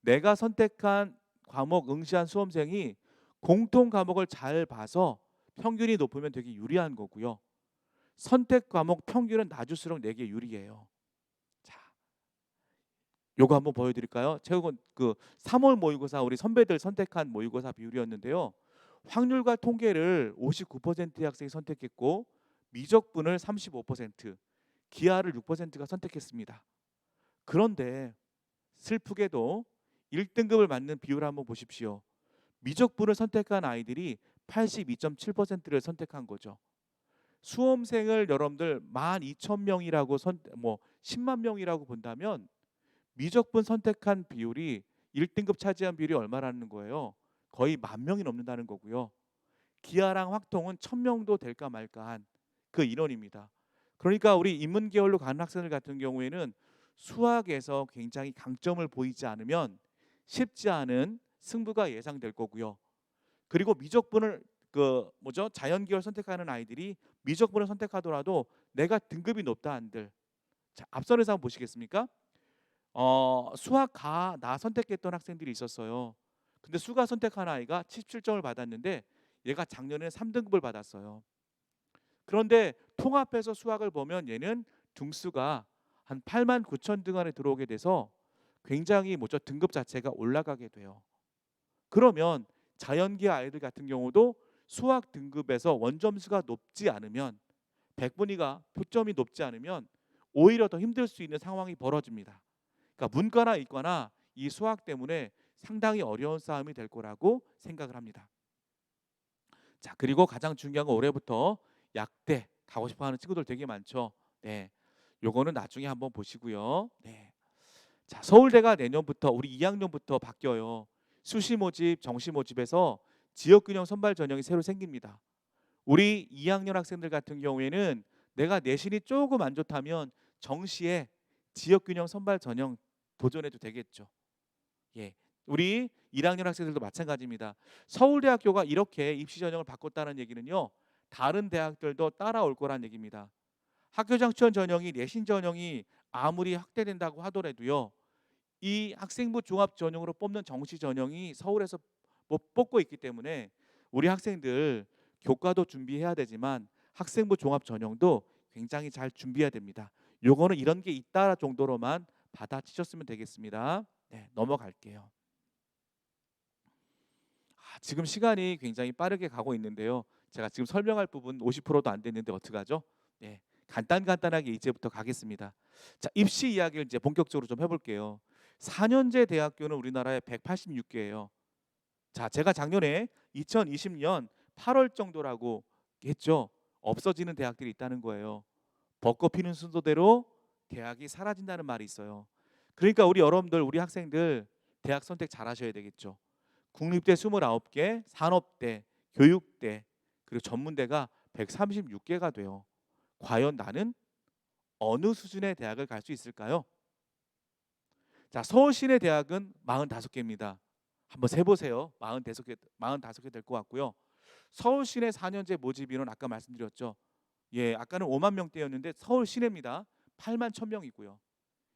[SPEAKER 1] 내가 선택한 과목 응시한 수험생이 공통 과목을 잘 봐서 평균이 높으면 되게 유리한 거고요. 선택 과목 평균은 낮을수록 내게 유리해요. 자, 요거 한번 보여드릴까요? 최근 그 3월 모의고사 우리 선배들 선택한 모의고사 비율이었는데요. 확률과 통계를 59%의 학생이 선택했고 미적분을 35%, 기하를 6%가 선택했습니다. 그런데 슬프게도 1등급을 맞는 비율을 한번 보십시오. 미적분을 선택한 아이들이 82.7%를 선택한 거죠. 수험생을 여러분들 12,000명이라고 10만 명이라고 본다면 미적분 선택한 비율이 1등급 차지한 비율이 얼마라는 거예요? 거의 10,000명이 넘는다는 거고요. 기하랑 확통은 1,000명도 될까 말까한 그 인원입니다. 그러니까 우리 인문 계열로 가는 학생들 같은 경우에는 수학에서 굉장히 강점을 보이지 않으면 쉽지 않은 승부가 예상될 거고요. 그리고 미적분을 자연 계열 선택하는 아이들이 미적분을 선택하더라도 내가 등급이 높다 한들, 자, 앞선에서 한번 보시겠습니까? 수학 나 선택했던 학생들이 있었어요. 근데 수가 선택한 아이가 77점을 받았는데 얘가 작년에 3등급을 받았어요. 그런데 통합해서 수학을 보면 얘는 등수가 한 8만 9천 등 안에 들어오게 돼서 굉장히 등급 자체가 올라가게 돼요. 그러면 자연계 아이들 같은 경우도 수학 등급에서 원점수가 높지 않으면, 백분위가 표점이 높지 않으면 오히려 더 힘들 수 있는 상황이 벌어집니다. 그러니까 문과나 이과나 이 수학 때문에 상당히 어려운 싸움이 될 거라고 생각을 합니다. 자, 그리고 가장 중요한 건 올해부터 약대 가고 싶어하는 친구들 되게 많죠. 네, 요거는 나중에 한번 보시고요. 네. 자, 서울대가 내년부터 우리 2학년부터 바뀌어요. 수시 모집, 정시 모집에서 지역균형 선발 전형이 새로 생깁니다. 우리 2학년 학생들 같은 경우에는 내가 내신이 조금 안 좋다면 정시에 지역균형 선발 전형 도전해도 되겠죠. 예, 우리 1학년 학생들도 마찬가지입니다. 서울대학교가 이렇게 입시 전형을 바꿨다는 얘기는요, 다른 대학들도 따라올 거란 얘기입니다. 학교장 지원 전형이 내신 전형이 아무리 확대된다고 하더라도요, 이 학생부 종합 전형으로 뽑는 정시 전형이 서울에서 못 뽑고 있기 때문에 우리 학생들 교과도 준비해야 되지만 학생부 종합 전형도 굉장히 잘 준비해야 됩니다. 요거는 이런 게 있다 정도로만 받아치셨으면 되겠습니다. 네, 넘어갈게요. 지금 시간이 굉장히 빠르게 가고 있는데요. 제가 지금 설명할 부분 50%도 안 됐는데 어떡하죠? 네, 간단하게 이제부터 가겠습니다. 자, 입시 이야기를 이제 본격적으로 좀 해볼게요. 4년제 대학교는 우리나라에 186개예요. 자, 제가 작년에 2020년 8월 정도라고 했죠. 없어지는 대학들이 있다는 거예요. 벚꽃 피는 순서대로 대학이 사라진다는 말이 있어요. 그러니까 우리 여러분들, 우리 학생들 대학 선택 잘 하셔야 되겠죠. 국립대 29개, 산업대, 교육대, 그리고 전문대가 136개가 돼요. 과연 나는 어느 수준의 대학을 갈 수 있을까요? 자, 서울시내 대학은 45개입니다. 한번 세보세요. 45개 될 것 같고요. 서울시내 4년제 모집 인원 아까 말씀드렸죠. 예, 아까는 5만 명대였는데 서울 시내입니다. 8만 1,000명이고요.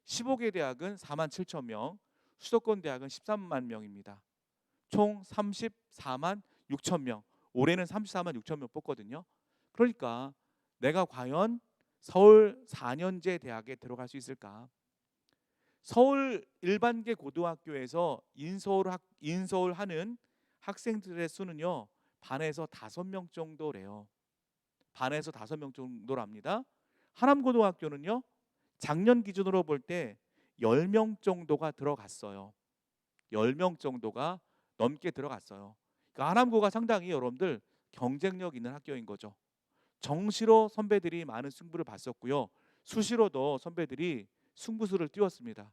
[SPEAKER 1] 15개 대학은 4만 7천 명, 수도권 대학은 13만 명입니다. 총 34만 6천 명. 올해는 34만 6천 명 뽑거든요. 그러니까 내가 과연 서울 4년제 대학에 들어갈 수 있을까? 서울 일반계 고등학교에서 인서울 하는 학생들의 수는요, 반에서 5명 정도래요. 반에서 5명 정도랍니다. 하남고등학교는요, 작년 기준으로 볼 때 10명 정도가 들어갔어요. 10명 정도가 넘게 들어갔어요. 그러니까 하남고가 상당히 여러분들 경쟁력 있는 학교인 거죠. 정시로 선배들이 많은 승부를 봤었고요. 수시로도 선배들이 승부수를 띄웠습니다.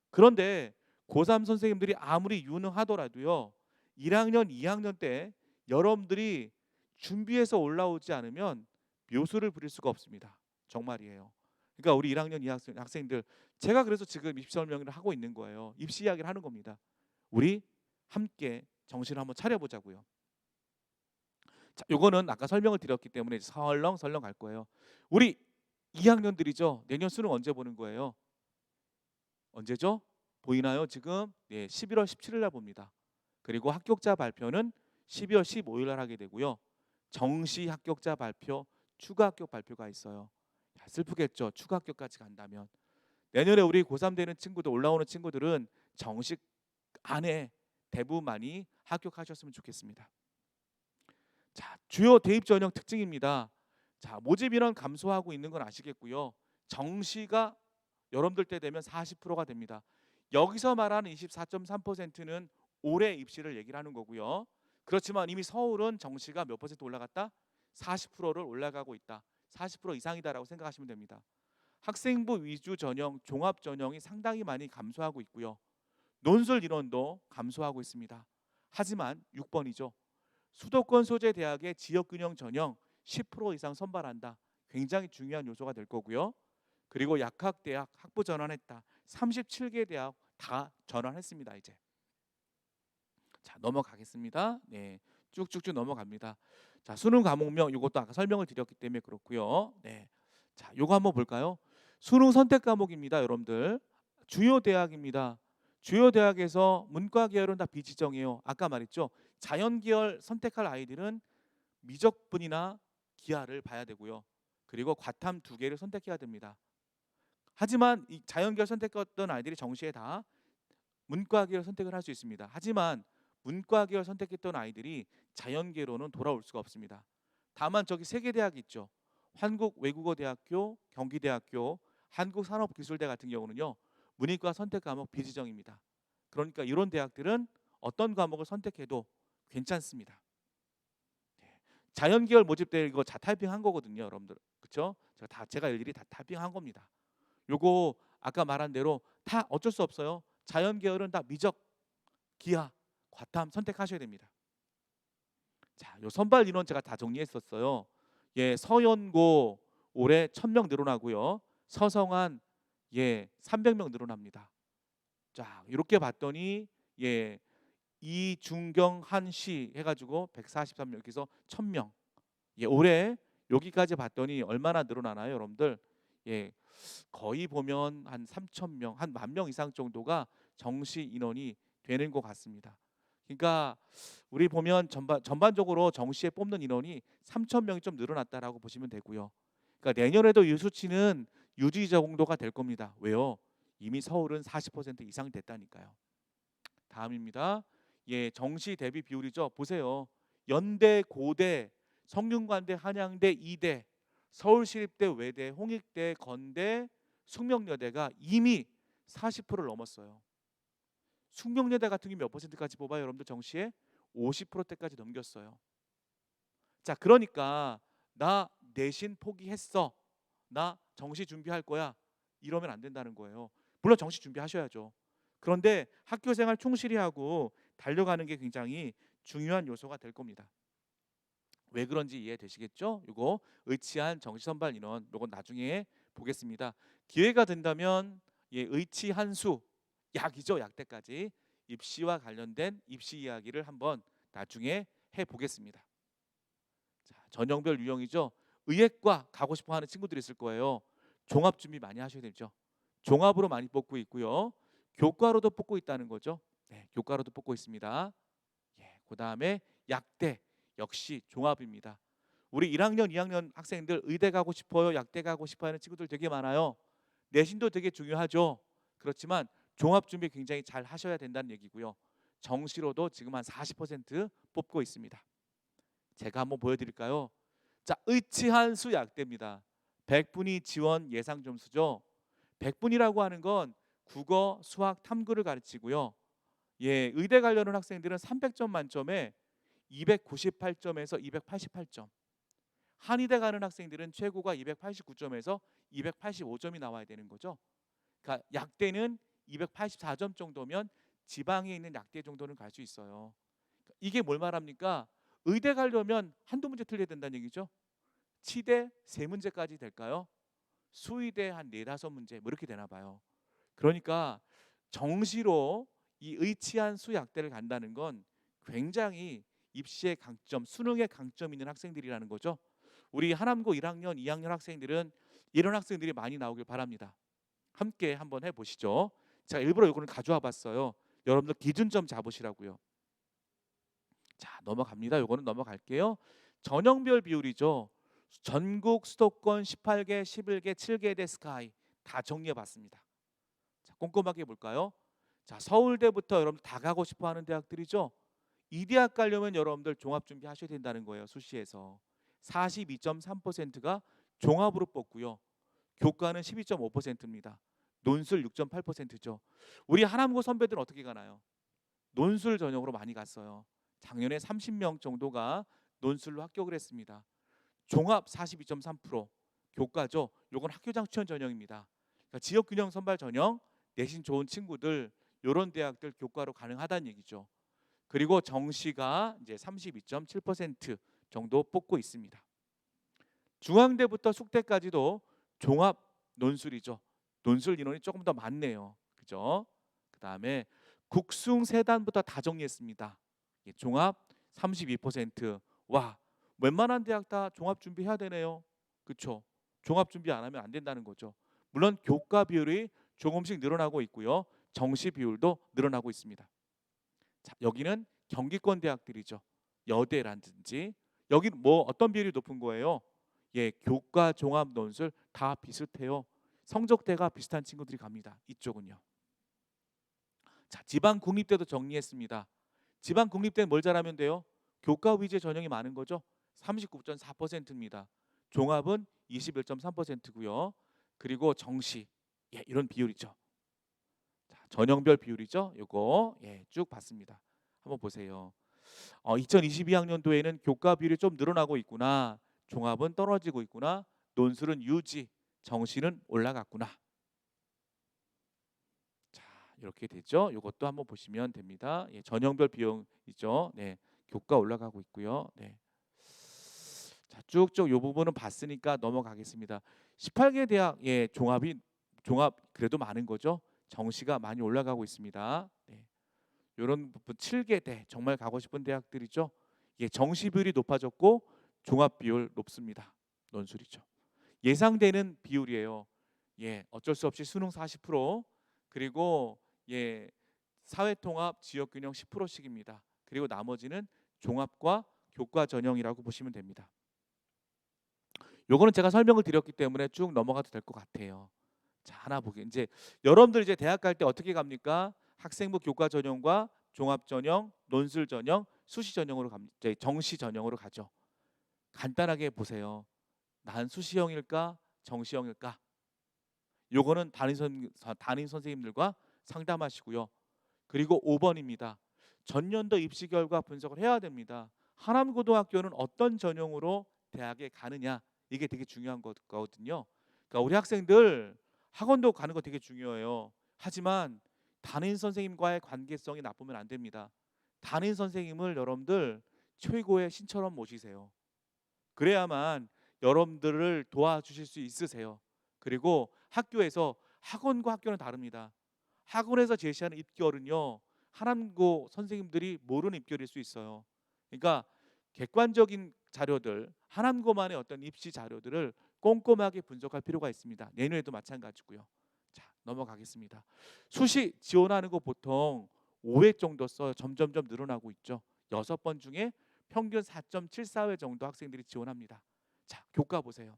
[SPEAKER 1] 그런데 고3 선생님들이 아무리 유능하더라도요. 1학년, 2학년 때 여러분들이 준비해서 올라오지 않으면 묘수를 부릴 수가 없습니다. 정말이에요. 그러니까 우리 1학년, 2학년 학생들, 제가 그래서 지금 입시 설명회를 하고 있는 거예요. 입시 이야기를 하는 겁니다. 우리 함께 정신을 한번 차려보자고요. 자, 요거는 아까 설명을 드렸기 때문에 설렁설렁 갈 거예요. 우리 2학년들이죠. 내년 수능 언제 보는 거예요? 언제죠? 보이나요? 지금 11월 17일 날 봅니다. 그리고 합격자 발표는 12월 15일 날 하게 되고요. 정시 합격자 발표, 추가 합격 발표가 있어요. 슬프겠죠. 추가 합격까지 간다면. 내년에 우리 고3 되는 친구들, 올라오는 친구들은 정식 안에 대부분 많이 합격하셨으면 좋겠습니다. 자, 주요 대입 전형 특징입니다. 자, 모집 인원 감소하고 있는 건 아시겠고요. 정시가 여러분들 때 되면 40%가 됩니다. 여기서 말하는 24.3%는 올해 입시를 얘기를 하는 거고요. 그렇지만 이미 서울은 정시가 몇 퍼센트 올라갔다? 40%를 올라가고 있다. 40% 이상이다라고 생각하시면 됩니다. 학생부 위주 전형, 종합 전형이 상당히 많이 감소하고 있고요. 논술 인원도 감소하고 있습니다. 하지만 6번이죠. 수도권 소재 대학의 지역균형 전형 10% 이상 선발한다. 굉장히 중요한 요소가 될 거고요. 그리고 약학대학 학부 전환했다. 37개 대학 다 전환했습니다. 이제 자 넘어가겠습니다. 네, 쭉쭉쭉 넘어갑니다. 자 수능 과목명 이것도 아까 설명을 드렸기 때문에 그렇고요. 네, 자 요거 한번 볼까요? 수능 선택 과목입니다, 여러분들. 주요 대학입니다. 주요 대학에서 문과 계열은 다 비지정이에요. 아까 말했죠. 자연 계열 선택할 아이들은 미적분이나 기하를 봐야 되고요. 그리고 과탐 2개를 선택해야 됩니다. 하지만 이 자연계열 선택했던 아이들이 정시에 다 문과계열 선택을 할 수 있습니다. 하지만 문과계열 선택했던 아이들이 자연계로는 돌아올 수가 없습니다. 다만 저기 3개 대학이 있죠. 한국외국어대학교, 경기대학교, 한국산업기술대 같은 경우는요. 문이과 선택 과목 비지정입니다. 그러니까 이런 대학들은 어떤 과목을 선택해도 괜찮습니다. 자연계열 모집대 이거 다 타이핑한 거거든요, 여러분들. 그렇죠? 제가 일일이 다 타이핑한 겁니다. 요거 아까 말한 대로 다 어쩔 수 없어요. 자연 계열은 다 미적, 기하, 과탐 선택하셔야 됩니다. 자, 요 선발 인원 제가 다 정리했었어요. 예, 서연고 올해 1000명 늘어나고요. 서성한 300명 늘어납니다. 자, 이렇게 봤더니 이중경 한시 해가지고 143명 이렇게 해서 1000명. 올해 여기까지 봤더니 얼마나 늘어나나요, 여러분들? 거의 보면 한 3,000명, 한 10,000명 이상 정도가 정시 인원이 되는 것 같습니다. 그러니까 우리 보면 전반적으로 정시에 뽑는 인원이 3,000명이 좀 늘어났다라고 보시면 되고요. 그러니까 내년에도 이 수치는 유지 정도가 될 겁니다. 왜요? 이미 서울은 40% 이상 됐다니까요. 다음입니다. 정시 대비 비율이죠. 보세요. 연대, 고대, 성균관대, 한양대, 이대, 서울시립대, 외대, 홍익대, 건대, 숙명여대가 이미 40%를 넘었어요. 숙명여대 같은 경우 몇 퍼센트까지 뽑아요, 여러분들 정시에? 50%대까지 넘겼어요. 자, 그러니까 나 내신 포기했어. 나 정시 준비할 거야. 이러면 안 된다는 거예요. 물론 정시 준비하셔야죠. 그런데 학교생활 충실히 하고 달려가는 게 굉장히 중요한 요소가 될 겁니다. 왜 그런지 이해되시겠죠? 이거 의치한 정시 선발 인원 이건 나중에 보겠습니다. 기회가 된다면 의치 한수 약이죠. 약대까지 입시와 관련된 입시 이야기를 한번 나중에 해보겠습니다. 자, 전형별 유형이죠. 의예과 가고 싶어하는 친구들이 있을 거예요. 종합 준비 많이 하셔야 되죠. 종합으로 많이 뽑고 있고요. 교과로도 뽑고 있다는 거죠. 네, 교과로도 뽑고 있습니다. 그 다음에 약대 역시 종합입니다. 우리 1학년, 2학년 학생들 의대 가고 싶어요, 약대 가고 싶어 하는 친구들 되게 많아요. 내신도 되게 중요하죠. 그렇지만 종합 준비 굉장히 잘 하셔야 된다는 얘기고요. 정시로도 지금 한 40% 뽑고 있습니다. 제가 한번 보여드릴까요? 자, 의치한수 약대입니다. 100분위 지원 예상 점수죠. 100분이라고 하는 건 국어, 수학, 탐구를 가르치고요. 의대 가려는 학생들은 300점 만점에 298점에서 288점. 한의대 가는 학생들은 최고가 289점에서 285점이 나와야 되는 거죠. 그러니까 약대는 284점 정도면 지방에 있는 약대 정도는 갈 수 있어요. 이게 뭘 말합니까? 의대 가려면 한두 문제 틀려야 된다는 얘기죠. 치대 세 문제까지 될까요? 수의대 한 네다섯 문제 뭐 이렇게 되나 봐요. 그러니까 정시로 이 의치한 수약대를 간다는 건 굉장히 입시의 강점, 수능의 강점 있는 학생들이라는 거죠. 우리 하남고 1학년, 2학년 학생들은 이런 학생들이 많이 나오길 바랍니다. 함께 한번 해보시죠. 제가 일부러 이거는 가져와 봤어요. 여러분들 기준점 잡으시라고요. 자, 넘어갑니다. 요거는 넘어갈게요. 전형별 비율이죠. 전국 수도권 18개, 11개, 7개 대 스카이 다 정리해 봤습니다. 자, 꼼꼼하게 볼까요? 자, 서울대부터 여러분들 다 가고 싶어 하는 대학들이죠. 이 대학 가려면 여러분들 종합 준비하셔야 된다는 거예요. 수시에서 42.3%가 종합으로 뽑고요. 교과는 12.5%입니다. 논술 6.8%죠. 우리 하남고 선배들은 어떻게 가나요? 논술 전형으로 많이 갔어요. 작년에 30명 정도가 논술로 합격을 했습니다. 종합 42.3%, 교과죠. 요건 학교장 추천 전형입니다. 그러니까 지역균형 선발 전형, 내신 좋은 친구들 요런 대학들 교과로 가능하다는 얘기죠. 그리고 정시가 이제 32.7% 정도 뽑고 있습니다. 중앙대부터 숙대까지도 종합 논술이죠. 논술 인원이 조금 더 많네요. 그죠? 그다음에 국숭 세단부터 다 정리했습니다. 종합 32%. 와, 웬만한 대학 다 종합 준비해야 되네요. 그렇죠? 종합 준비 안 하면 안 된다는 거죠. 물론 교과 비율이 조금씩 늘어나고 있고요. 정시 비율도 늘어나고 있습니다. 자, 여기는 경기권 대학들이죠. 여대라든지 여기 뭐 어떤 비율이 높은 거예요? 예, 교과 종합 논술 다 비슷해요. 성적대가 비슷한 친구들이 갑니다. 이쪽은요. 자, 지방 국립대도 정리했습니다. 지방 국립대는 뭘 잘하면 돼요? 교과 위주의 전형이 많은 거죠. 39.4%입니다. 종합은 21.3%고요. 그리고 정시 예, 이런 비율이죠. 자, 전형별 비율이죠. 요거 예, 쭉 봤습니다. 한번 보세요. 2022학년도에는 교과 비율이 좀 늘어나고 있구나. 종합은 떨어지고 있구나. 논술은 유지, 정시는 올라갔구나. 자, 이렇게 되죠. 이것도 한번 보시면 됩니다. 예, 전형별 비용 있죠. 네, 교과 올라가고 있고요. 네. 자, 쭉쭉 이 부분은 봤으니까 넘어가겠습니다. 18개 대학 예, 종합 그래도 많은 거죠. 정시가 많이 올라가고 있습니다. 네. 이런 부분 7개 대 정말 가고 싶은 대학들이죠. 예, 정시 비율이 높아졌고 종합 비율 높습니다. 논술이죠. 예상되는 비율이에요. 예, 어쩔 수 없이 수능 40% 그리고 예, 사회통합, 지역균형 10%씩입니다. 그리고 나머지는 종합과 교과 전형이라고 보시면 됩니다. 요거는 제가 설명을 드렸기 때문에 쭉 넘어가도 될 것 같아요. 자, 하나 보기. 이제 여러분들 이제 대학 갈 때 어떻게 갑니까? 학생부 교과 전형과 종합 전형, 논술 전형, 수시 전형으로 갑니다. 정시 전형으로 가죠. 간단하게 보세요. 난 수시형일까? 정시형일까? 요거는 담임 선생님들과 상담하시고요. 그리고 5번입니다. 전년도 입시 결과 분석을 해야 됩니다. 하남고등학교는 어떤 전형으로 대학에 가느냐 이게 되게 중요한 거거든요. 그러니까 우리 학생들 학원도 가는 거 되게 중요해요. 하지만 담임 선생님과의 관계성이 나쁘면 안 됩니다. 담임 선생님을 여러분들 최고의 신처럼 모시세요. 그래야만 여러분들을 도와주실 수 있으세요. 그리고 학교에서 학원과 학교는 다릅니다. 학원에서 제시하는 입결은요, 하남고 선생님들이 모르는 입결일 수 있어요. 그러니까 객관적인 자료들, 하남고만의 어떤 입시 자료들을 꼼꼼하게 분석할 필요가 있습니다. 내년에도 마찬가지고요. 자, 넘어가겠습니다. 수시 지원하는 거 보통 5회 정도 써요. 점점점 늘어나고 있죠. 6번 중에 평균 4.74회 정도 학생들이 지원합니다. 자, 교과 보세요.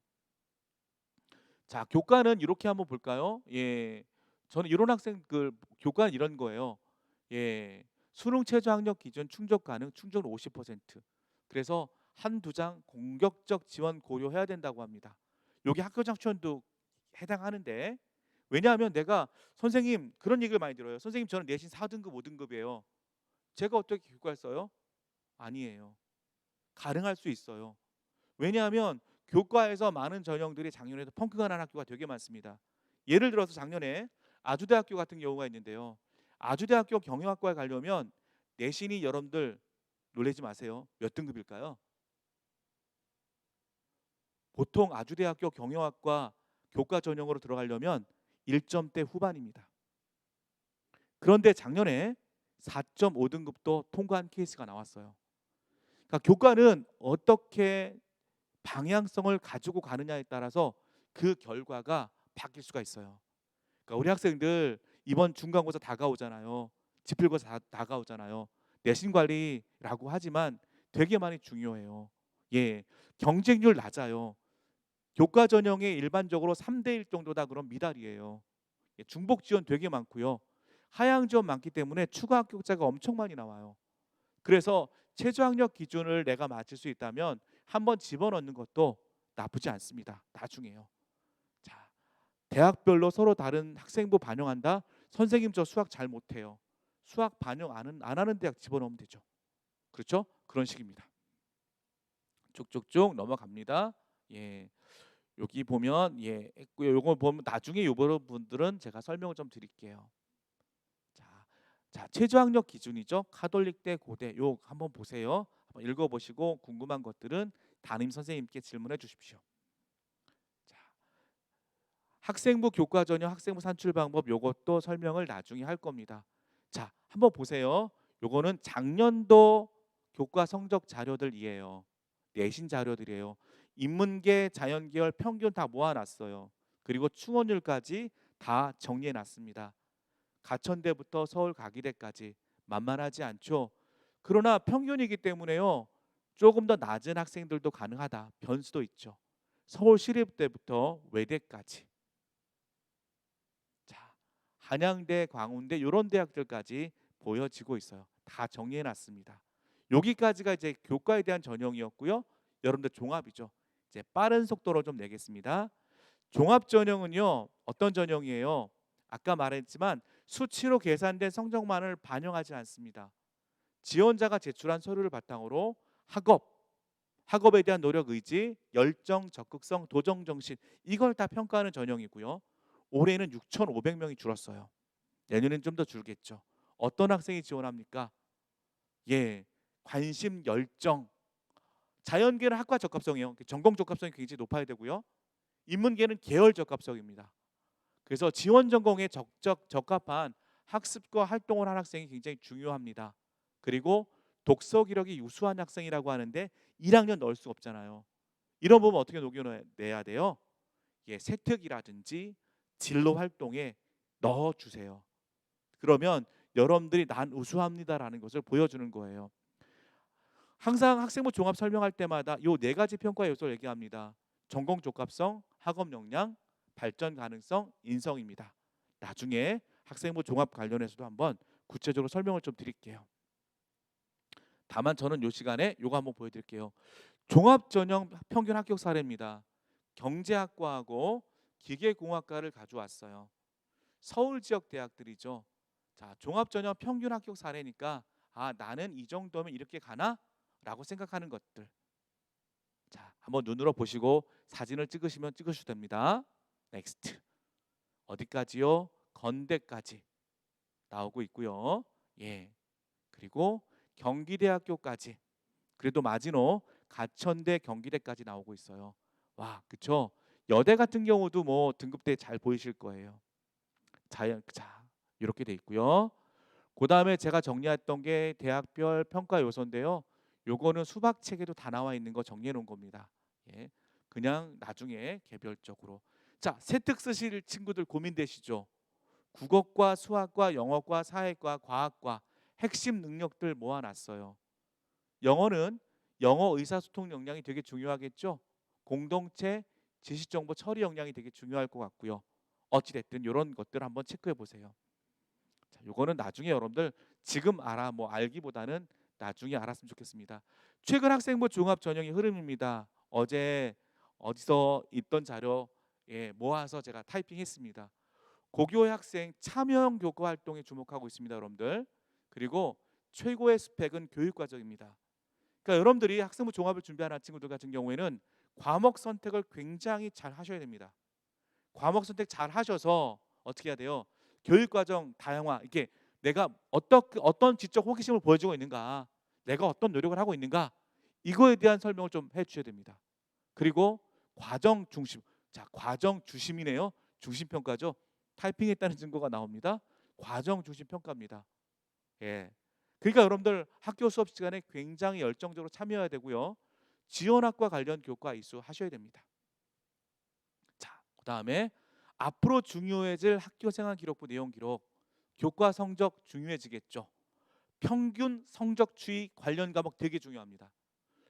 [SPEAKER 1] 자, 교과는 이렇게 한번 볼까요? 예, 저는 이런 학생 그 교과는 이런 거예요. 예, 수능 최저 학력 기준 충족 가능, 충족은 50%. 그래서 한두 장 공격적 지원 고려해야 된다고 합니다. 여기 학교장 추천도 해당하는데 왜냐하면 내가 선생님 그런 얘기를 많이 들어요. 선생님 저는 내신 4등급, 5등급이에요. 제가 어떻게 교과를 써요? 아니에요. 가능할 수 있어요. 왜냐하면 교과에서 많은 전형들이 작년에도 펑크가 난 학교가 되게 많습니다. 예를 들어서 작년에 아주대학교 같은 경우가 있는데요. 아주대학교 경영학과에 가려면 내신이 여러분들 놀라지 마세요. 몇 등급일까요? 보통 아주대학교 경영학과 교과 전형으로 들어가려면 1점대 후반입니다. 그런데 작년에 4.5등급도 통과한 케이스가 나왔어요. 그러니까 교과는 어떻게 방향성을 가지고 가느냐에 따라서 그 결과가 바뀔 수가 있어요. 그러니까 우리 학생들 이번 중간고사 다가오잖아요. 지필고사 다가오잖아요. 내신 관리라고 하지만 되게 많이 중요해요. 예, 경쟁률 낮아요. 교과 전형에 일반적으로 3대 1 정도다 그럼 미달이에요. 예, 중복 지원 되게 많고요. 하향 지원 많기 때문에 추가 합격자가 엄청 많이 나와요. 그래서 최저학력 기준을 내가 맞출 수 있다면 한번 집어넣는 것도 나쁘지 않습니다. 나중에요. 자, 대학별로 서로 다른 학생부 반영한다. 선생님 저 수학 잘 못해요. 수학 반영 안 하는 대학 집어넣으면 되죠. 그렇죠? 그런 식입니다. 쭉쭉쭉 넘어갑니다. 예, 여기 보면 예, 요거 보면 나중에 요 분들은 제가 설명을 좀 드릴게요. 자, 최저학력 기준이죠. 카톨릭대 고대 요 한번 보세요. 한번 읽어보시고 궁금한 것들은 담임 선생님께 질문해 주십시오. 자, 학생부 교과 전형 학생부 산출 방법 요것도 설명을 나중에 할 겁니다. 자, 한번 보세요. 요거는 작년도 교과 성적 자료들이에요. 내신 자료들이에요. 인문계, 자연계열 평균 다 모아놨어요. 그리고 충원율까지 다 정리해놨습니다. 가천대부터 서울 가기대까지 만만하지 않죠. 그러나 평균이기 때문에요. 조금 더 낮은 학생들도 가능하다. 변수도 있죠. 서울시립대부터 외대까지. 자, 한양대, 광운대 이런 대학들까지 보여지고 있어요. 다 정리해놨습니다. 여기까지가 이제 교과에 대한 전형이었고요. 여러분들 종합이죠. 이제 빠른 속도로 좀 내겠습니다. 종합 전형은요. 어떤 전형이에요? 아까 말했지만 수치로 계산된 성적만을 반영하지 않습니다. 지원자가 제출한 서류를 바탕으로 학업에 대한 노력 의지, 열정, 적극성, 도전 정신 이걸 다 평가하는 전형이고요. 올해는 6,500명이 줄었어요. 내년엔 좀 더 줄겠죠. 어떤 학생이 지원합니까? 예, 관심, 열정. 자연계는 학과 적합성이에요. 전공 적합성이 굉장히 높아야 되고요. 인문계는 계열 적합성입니다. 그래서 지원 전공에 적합한 학습과 활동을 한 학생이 굉장히 중요합니다. 그리고 독서 기록이 우수한 학생이라고 하는데 1학년 넣을 수 없잖아요. 이런 부분 어떻게 녹여내야 돼요? 예, 세특이라든지 진로 활동에 넣어주세요. 그러면 여러분들이 난 우수합니다라는 것을 보여주는 거예요. 항상 학생부 종합 설명할 때마다 요 네 가지 평가 요소를 얘기합니다. 전공 적합성, 학업 역량, 발전 가능성, 인성입니다. 나중에 학생부 종합 관련해서도 한번 구체적으로 설명을 좀 드릴게요. 다만 저는 요 시간에 요거 한번 보여드릴게요. 종합 전형 평균 합격 사례입니다. 경제학과하고 기계공학과를 가져왔어요. 서울 지역 대학들이죠. 자, 종합 전형 평균 합격 사례니까 아 나는 이 정도면 이렇게 가나? 라고 생각하는 것들. 자, 한번 눈으로 보시고 사진을 찍으시면 찍으셔도 됩니다. 넥스트. 어디까지요? 건대까지 나오고 있고요. 예. 그리고 경기대학교까지. 그래도 마지노 가천대 경기대까지 나오고 있어요. 와, 그쵸? 여대 같은 경우도 뭐 등급대 잘 보이실 거예요. 자, 이렇게 돼 있고요. 그 다음에 제가 정리했던 게 대학별 평가 요소인데요. 요거는 수박 책에도 다 나와 있는 거 정리해 놓은 겁니다. 예, 그냥 나중에 개별적으로. 자, 세특 쓰실 친구들 고민되시죠? 국어과 수학과 영어과 사회과 과학과 핵심 능력들 모아놨어요. 영어는 영어 의사소통 역량이 되게 중요하겠죠. 공동체 지식정보 처리 역량이 되게 중요할 것 같고요. 어찌됐든 이런 것들 한번 체크해 보세요. 자, 요거는 나중에 여러분들 지금 알아 뭐 알기보다는 나중에 알았으면 좋겠습니다. 최근 학생부 종합 전형의 흐름입니다. 어제 어디서 있던 자료 모아서 제가 타이핑했습니다. 고교의 학생 참여형 교과 활동에 주목하고 있습니다, 여러분들. 그리고 최고의 스펙은 교육과정입니다. 그러니까 여러분들이 학생부 종합을 준비하는 친구들 같은 경우에는 과목 선택을 굉장히 잘 하셔야 됩니다. 과목 선택 잘 하셔서 어떻게 해야 돼요? 교육 과정 다양화, 이게 내가 어떤 지적 호기심을 보여주고 있는가, 내가 어떤 노력을 하고 있는가, 이거에 대한 설명을 좀 해주셔야 됩니다. 그리고 과정 중심, 자 과정 중심이네요. 중심 평가죠. 타이핑했다는 증거가 나옵니다. 과정 중심 평가입니다. 예. 그러니까 여러분들 학교 수업 시간에 굉장히 열정적으로 참여해야 되고요. 지원학과 관련 교과 이수 하셔야 됩니다. 자, 그다음에 앞으로 중요해질 학교생활 기록부 내용 기록, 교과 성적 중요해지겠죠. 평균 성적 추이 관련 과목 되게 중요합니다.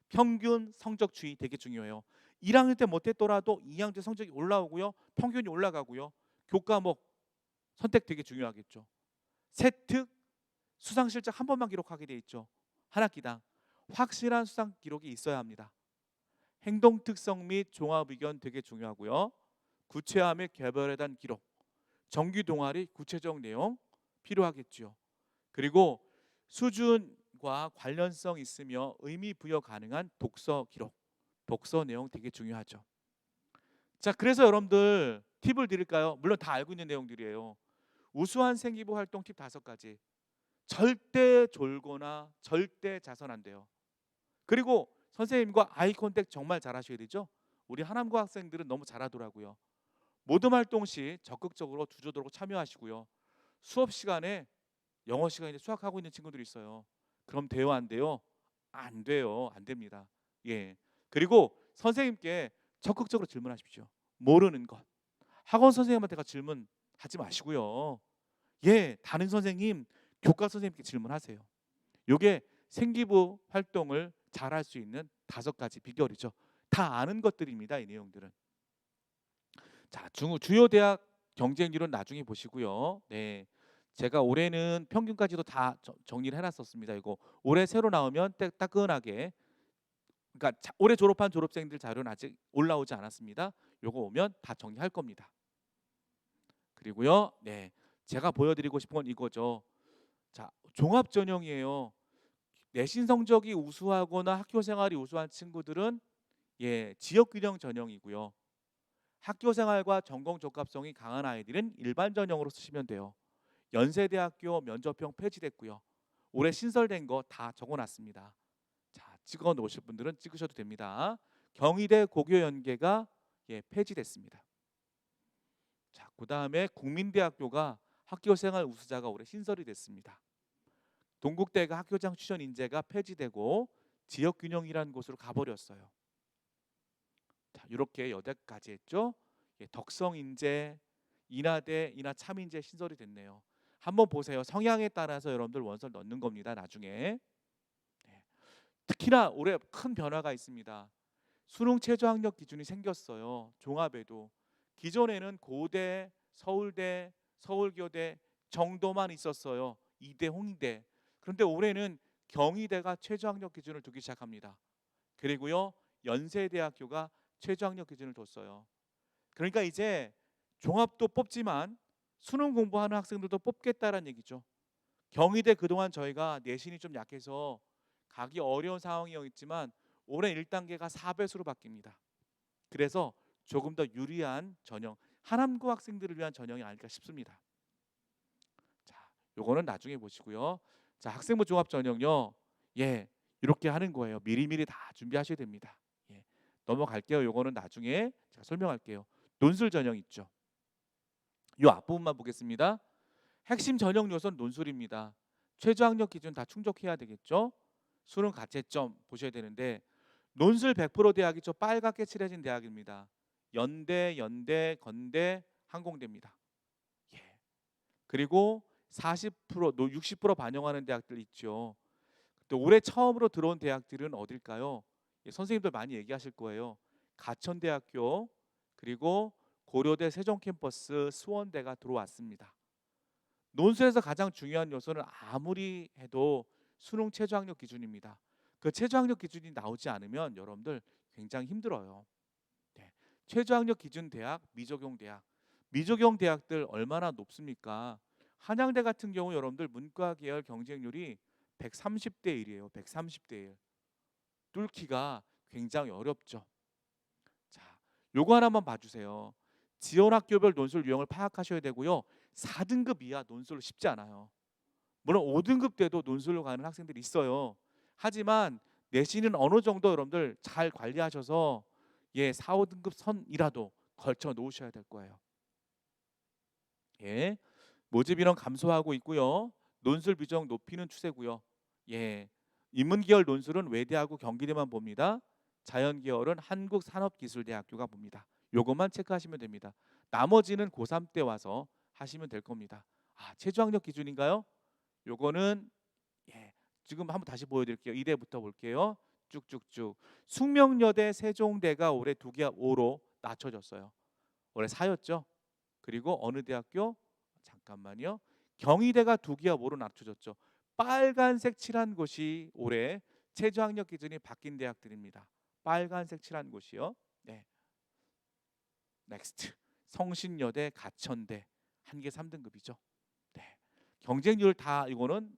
[SPEAKER 1] 평균 성적 추이 되게 중요해요. 1학년 때 못했더라도 2학년 때 성적이 올라오고요. 평균이 올라가고요. 교과목 선택 되게 중요하겠죠. 세특 수상 실적 한 번만 기록하게 돼 있죠. 한 학기당 확실한 수상 기록이 있어야 합니다. 행동 특성 및 종합 의견 되게 중요하고요. 구체화 및 개별에 대한 기록, 정규 동아리 구체적 내용 필요하겠죠. 그리고 수준과 관련성 있으며 의미 부여 가능한 독서 기록, 독서 내용 되게 중요하죠. 자, 그래서 여러분들 팁을 드릴까요? 물론 다 알고 있는 내용들이에요. 우수한 생기부 활동 팁 5가지. 절대 졸거나 절대 자선 안 돼요. 그리고 선생님과 아이 컨택 정말 잘하셔야 되죠. 우리 하남고 학생들은 너무 잘하더라고요. 모든 활동 시 적극적으로 주도적으로 참여하시고요. 수업 시간에 영어 시간에 수학하고 있는 친구들이 있어요. 그럼 돼요, 안 돼요? 안 돼요, 안 됩니다. 예. 그리고 선생님께 적극적으로 질문하십시오. 모르는 것. 학원 선생님한테가 질문하지 마시고요. 예, 다른 선생님, 교과 선생님께 질문하세요. 요게 생기부 활동을 잘할 수 있는 5가지 비결이죠. 다 아는 것들입니다, 이 내용들은. 자, 주요 대학 경쟁률은 나중에 보시고요. 네, 제가 올해는 평균까지도 다 정리를 해놨었습니다. 이거 올해 새로 나오면 따끈하게, 그러니까 올해 졸업한 졸업생들 자료는 아직 올라오지 않았습니다. 요거 오면 다 정리할 겁니다. 그리고요, 네, 제가 보여드리고 싶은 건 이거죠. 자, 종합 전형이에요. 내신 성적이 우수하거나 학교 생활이 우수한 친구들은 지역 균형 전형이고요. 학교 생활과 전공 적합성이 강한 아이들은 일반 전형으로 쓰시면 돼요. 연세대학교 면접형 폐지됐고요. 올해 신설된 거 다 적어놨습니다. 자, 찍어 놓으실 분들은 찍으셔도 됩니다. 경희대 고교 연계가 폐지됐습니다. 자, 그다음에 국민대학교가 학교생활 우수자가 올해 신설이 됐습니다. 동국대가 학교장 추천 인재가 폐지되고 지역균형이라는 곳으로 가버렸어요. 자, 이렇게 8가지 했죠. 덕성 인재, 인하대, 인하 참인재 신설이 됐네요. 한번 보세요. 성향에 따라서 여러분들 원서를 넣는 겁니다. 나중에. 네. 특히나 올해 큰 변화가 있습니다. 수능 최저 학력 기준이 생겼어요. 종합에도. 기존에는 고대, 서울대, 서울교대 정도만 있었어요. 이대, 홍대. 그런데 올해는 경희대가 최저 학력 기준을 두기 시작합니다. 그리고요, 연세대학교가 최저 학력 기준을 뒀어요. 그러니까 이제 종합도 뽑지만 수능 공부하는 학생들도 뽑겠다라는 얘기죠. 경희대 그동안 저희가 내신이 좀 약해서 가기 어려운 상황이었지만 올해 1단계가 4배수로 바뀝니다. 그래서 조금 더 유리한 전형, 하남고 학생들을 위한 전형이 아닐까 싶습니다. 자, 요거는 나중에 보시고요. 자, 학생부 종합 전형요. 이렇게 하는 거예요. 미리미리 다 준비하셔야 됩니다. 넘어갈게요. 요거는 나중에 제가 설명할게요. 논술 전형 있죠. 요 앞부분만 보겠습니다. 핵심 전형 요소는 논술입니다. 최저 학력 기준 다 충족해야 되겠죠. 수능 가채점 보셔야 되는데 논술 100% 대학이 저 빨갛게 칠해진 대학입니다. 연대, 건대, 항공대입니다. 그리고 40%, 60% 반영하는 대학들 있죠. 또 올해 처음으로 들어온 대학들은 어딜까요? 선생님들 많이 얘기하실 거예요. 가천대학교, 그리고 고려대 세종캠퍼스, 수원대가 들어왔습니다. 논술에서 가장 중요한 요소는 아무리 해도 수능 최저학력 기준입니다. 그 최저학력 기준이 나오지 않으면 여러분들 굉장히 힘들어요. 최저학력 기준 대학, 미적용 대학. 미적용 대학들 얼마나 높습니까? 한양대 같은 경우 여러분들 문과 계열 경쟁률이 130대 1이에요. 130대 1. 뚫기가 굉장히 어렵죠. 요거 하나만 봐주세요. 지원 학교별 논술 유형을 파악하셔야 되고요. 4등급 이하 논술로 쉽지 않아요. 물론 5등급 때도 논술로 가는 학생들이 있어요. 하지만 내신은 어느 정도 여러분들 잘 관리하셔서 4, 5등급 선이라도 걸쳐 놓으셔야 될 거예요. 예. 모집 인원 감소하고 있고요. 논술 비중 높이는 추세고요. 예. 인문계열 논술은 외대하고 경기대만 봅니다. 자연계열은 한국산업기술대학교가 봅니다. 요것만 체크하시면 됩니다. 나머지는 고3 때 와서 하시면 될 겁니다. 최저학력 기준인가요? 요거는 지금 한번 다시 보여드릴게요. 이대부터 볼게요. 쭉쭉쭉. 숙명여대, 세종대가 올해 2개 5로 낮춰졌어요. 올해 4였죠. 그리고 어느 대학교? 잠깐만요. 경희대가 2기와 5로 낮춰졌죠. 빨간색 칠한 곳이 올해 최저학력 기준이 바뀐 대학들입니다. 빨간색 칠한 곳이요. 네. 넥스트. 성신여대, 가천대 한 개 3등급이죠. 네. 경쟁률 다 이거는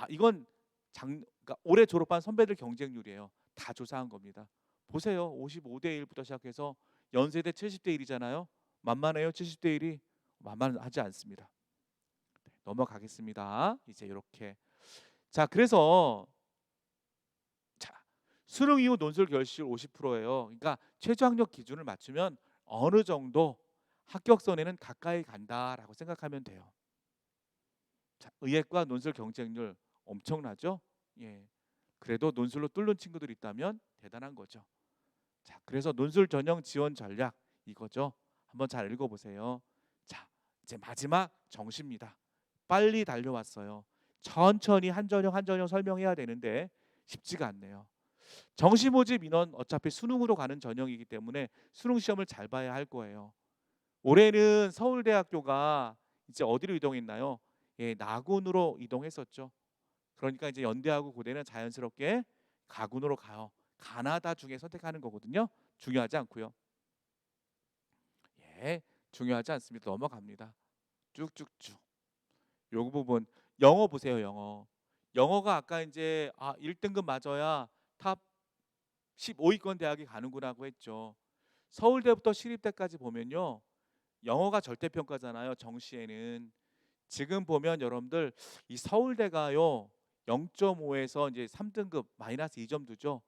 [SPEAKER 1] 이건 그러니까 올해 졸업한 선배들 경쟁률이에요. 다 조사한 겁니다. 보세요. 55대 1부터 시작해서 연세대 70대 1이잖아요. 만만해요. 70대 1이 만만하지 않습니다. 네, 넘어가겠습니다. 이제 이렇게. 자, 그래서 수능 이후 논술 결실 50%예요. 그러니까 최저학력 기준을 맞추면 어느 정도 합격선에는 가까이 간다라고 생각하면 돼요. 자, 의예과 논술 경쟁률 엄청나죠? 예. 그래도 논술로 뚫는 친구들이 있다면 대단한 거죠. 자, 그래서 논술 전형 지원 전략 이거죠. 한번 잘 읽어보세요. 자, 이제 마지막 정시입니다. 빨리 달려왔어요. 천천히 한 전형 한 전형 설명해야 되는데 쉽지가 않네요. 정시 모집 인원 어차피 수능으로 가는 전형이기 때문에 수능 시험을 잘 봐야 할 거예요. 올해는 서울대학교가 이제 어디로 이동했나요? 나군으로 이동했었죠. 그러니까 이제 연대하고 고대는 자연스럽게 가군으로 가요. 가나다 중에 선택하는 거거든요. 중요하지 않고요. 중요하지 않습니다. 넘어갑니다. 쭉쭉쭉. 요 부분 영어 보세요. 영어가 아까 이제 1등급 맞아야 탑 15위권 대학에 가는구나고 했죠. 서울대부터 시립대까지 보면요. 영어가 절대평가잖아요. 정시에는. 지금 보면 여러분들 이 서울대가요. 0.5에서 이제 3등급 마이너스 2점 두죠.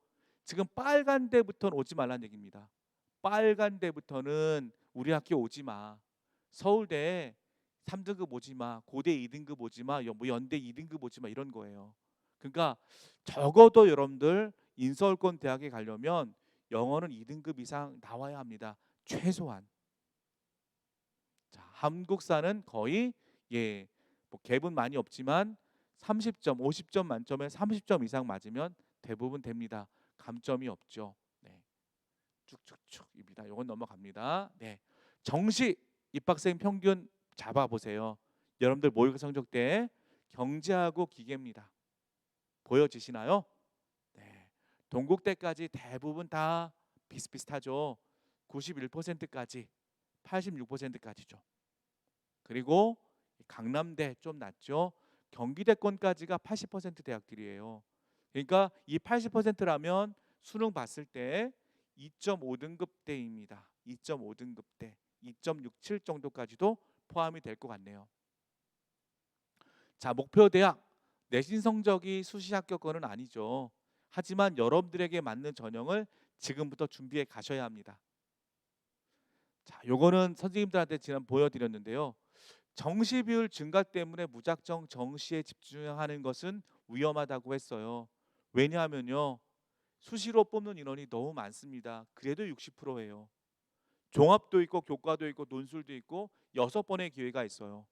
[SPEAKER 1] 지금 빨간 데부터는 오지 말라는 얘기입니다. 빨간 데부터는 우리 학교 오지 마. 서울대 3등급 오지 마. 고대 2등급 오지 마. 뭐 연대 2등급 오지 마. 이런 거예요. 그러니까 적어도 여러분들 인서울권 대학에 가려면 영어는 2등급 이상 나와야 합니다. 최소한. 자, 한국사는 거의 뭐 갭은 많이 없지만 30점, 50점 만점에 30점 이상 맞으면 대부분 됩니다. 감점이 없죠. 네. 쭉쭉쭉입니다. 이건 넘어갑니다. 네. 정시 입학생 평균 잡아 보세요. 여러분들 모의고사 성적 때 경제하고 기계입니다. 보여지시나요? 네. 동국대까지 대부분 다 비슷비슷하죠. 91%까지, 86%까지죠. 그리고 강남대 좀 낮죠. 경기대권까지가 80% 대학들이에요. 그러니까 이 80%라면 수능 봤을 때 2.5등급대입니다. 2.5등급대, 2.67 정도까지도 포함이 될 것 같네요. 자, 목표 대학 내신 성적이 수시 합격권은 아니죠. 하지만 여러분들에게 맞는 전형을 지금부터 준비해 가셔야 합니다. 자, 요거는 선생님들한테 지난 보여드렸는데요. 정시 비율 증가 때문에 무작정 정시에 집중하는 것은 위험하다고 했어요. 왜냐하면요. 수시로 뽑는 인원이 너무 많습니다. 그래도 60%예요. 종합도 있고 교과도 있고 논술도 있고 6번의 기회가 있어요.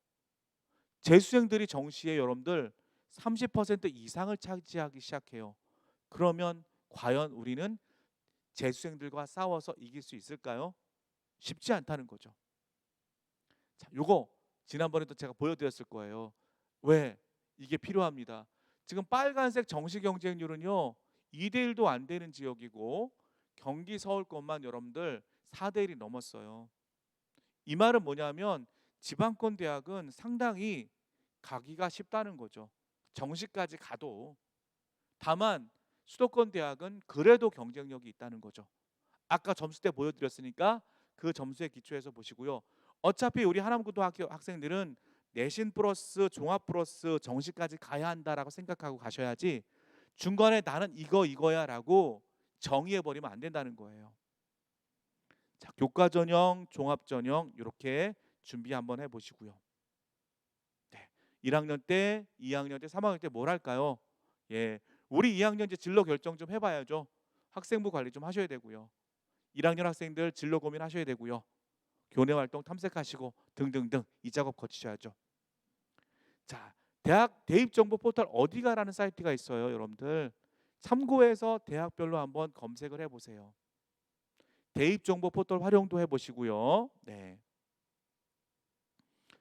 [SPEAKER 1] 재수생들이 정시에 여러분들 30% 이상을 차지하기 시작해요. 그러면 과연 우리는 재수생들과 싸워서 이길 수 있을까요? 쉽지 않다는 거죠. 자, 요거 지난번에도 제가 보여드렸을 거예요. 왜? 이게 필요합니다. 지금 빨간색 정시 경쟁률은요 2대1도 안 되는 지역이고 경기 서울권만 여러분들 4대1이 넘었어요. 이 말은 뭐냐면 지방권 대학은 상당히 가기가 쉽다는 거죠. 정시까지 가도. 다만 수도권 대학은 그래도 경쟁력이 있다는 거죠. 아까 점수 때 보여드렸으니까 그 점수에 기초해서 보시고요. 어차피 우리 하남고등학교 학생들은 내신 플러스 종합 플러스 정시까지 가야 한다라고 생각하고 가셔야지 중간에 나는 이거야라고 정의해 버리면 안 된다는 거예요. 자, 교과 전형, 종합 전형 이렇게 준비 한번 해 보시고요. 네. 1학년 때, 2학년 때, 3학년 때 뭘 할까요? 예. 우리 2학년 이제 진로 결정 좀 해 봐야죠. 학생부 관리 좀 하셔야 되고요. 1학년 학생들 진로 고민하셔야 되고요. 교내 활동 탐색하시고 등등등 이 작업 거치셔야죠. 자, 대학 대입 정보 포털 어디가라는 사이트가 있어요, 여러분들. 참고해서 대학별로 한번 검색을 해 보세요. 대입 정보 포털 활용도 해 보시고요. 네.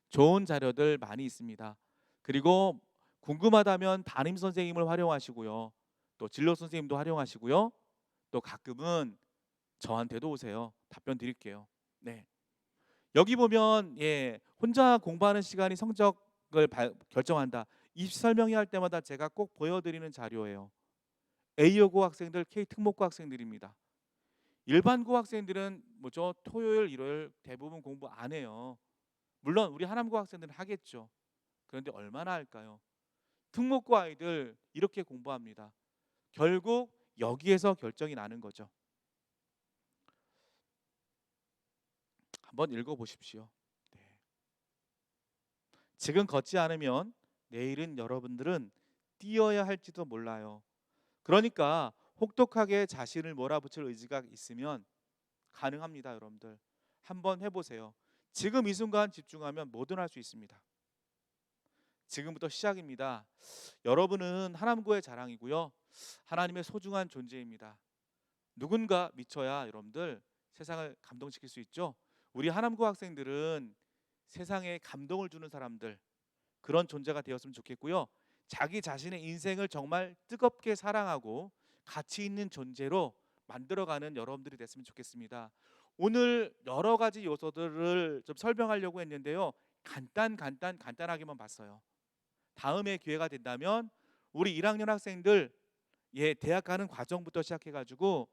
[SPEAKER 1] 좋은 자료들 많이 있습니다. 그리고 궁금하다면 담임 선생님을 활용하시고요. 또 진로 선생님도 활용하시고요. 또 가끔은 저한테도 오세요. 답변 드릴게요. 네. 여기 보면 혼자 공부하는 시간이 성적을 결정한다. 입시 설명회 할 때마다 제가 꼭 보여드리는 자료예요. A여고 학생들, K특목고 학생들입니다. 일반고 학생들은 뭐죠? 토요일, 일요일 대부분 공부 안 해요. 물론 우리 하남고 학생들은 하겠죠. 그런데 얼마나 할까요? 특목고 아이들 이렇게 공부합니다. 결국 여기에서 결정이 나는 거죠. 한번 읽어보십시오. 네. 지금 걷지 않으면 내일은 여러분들은 뛰어야 할지도 몰라요. 그러니까 혹독하게 자신을 몰아붙일 의지가 있으면 가능합니다, 여러분들. 한번 해보세요. 지금 이 순간 집중하면 뭐든 할 수 있습니다. 지금부터 시작입니다. 여러분은 하나님과의 자랑이고요. 하나님의 소중한 존재입니다. 누군가 미쳐야 여러분들 세상을 감동시킬 수 있죠. 우리 하남고 학생들은 세상에 감동을 주는 사람들, 그런 존재가 되었으면 좋겠고요. 자기 자신의 인생을 정말 뜨겁게 사랑하고 가치 있는 존재로 만들어가는 여러분들이 됐으면 좋겠습니다. 오늘 여러 가지 요소들을 좀 설명하려고 했는데요. 간단하게만 봤어요. 다음에 기회가 된다면 우리 1학년 학생들 대학 가는 과정부터 시작해가지고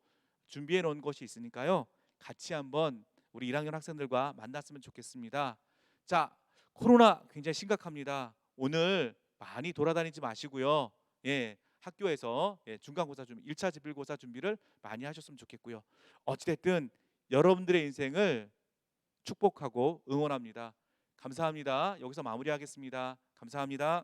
[SPEAKER 1] 준비해 놓은 것이 있으니까요. 같이 한번 우리 1학년 학생들과 만났으면 좋겠습니다. 자, 코로나 굉장히 심각합니다. 오늘 많이 돌아다니지 마시고요. 학교에서 중간고사 준비, 1차 지필고사 준비를 많이 하셨으면 좋겠고요. 어찌됐든 여러분들의 인생을 축복하고 응원합니다. 감사합니다. 여기서 마무리하겠습니다. 감사합니다.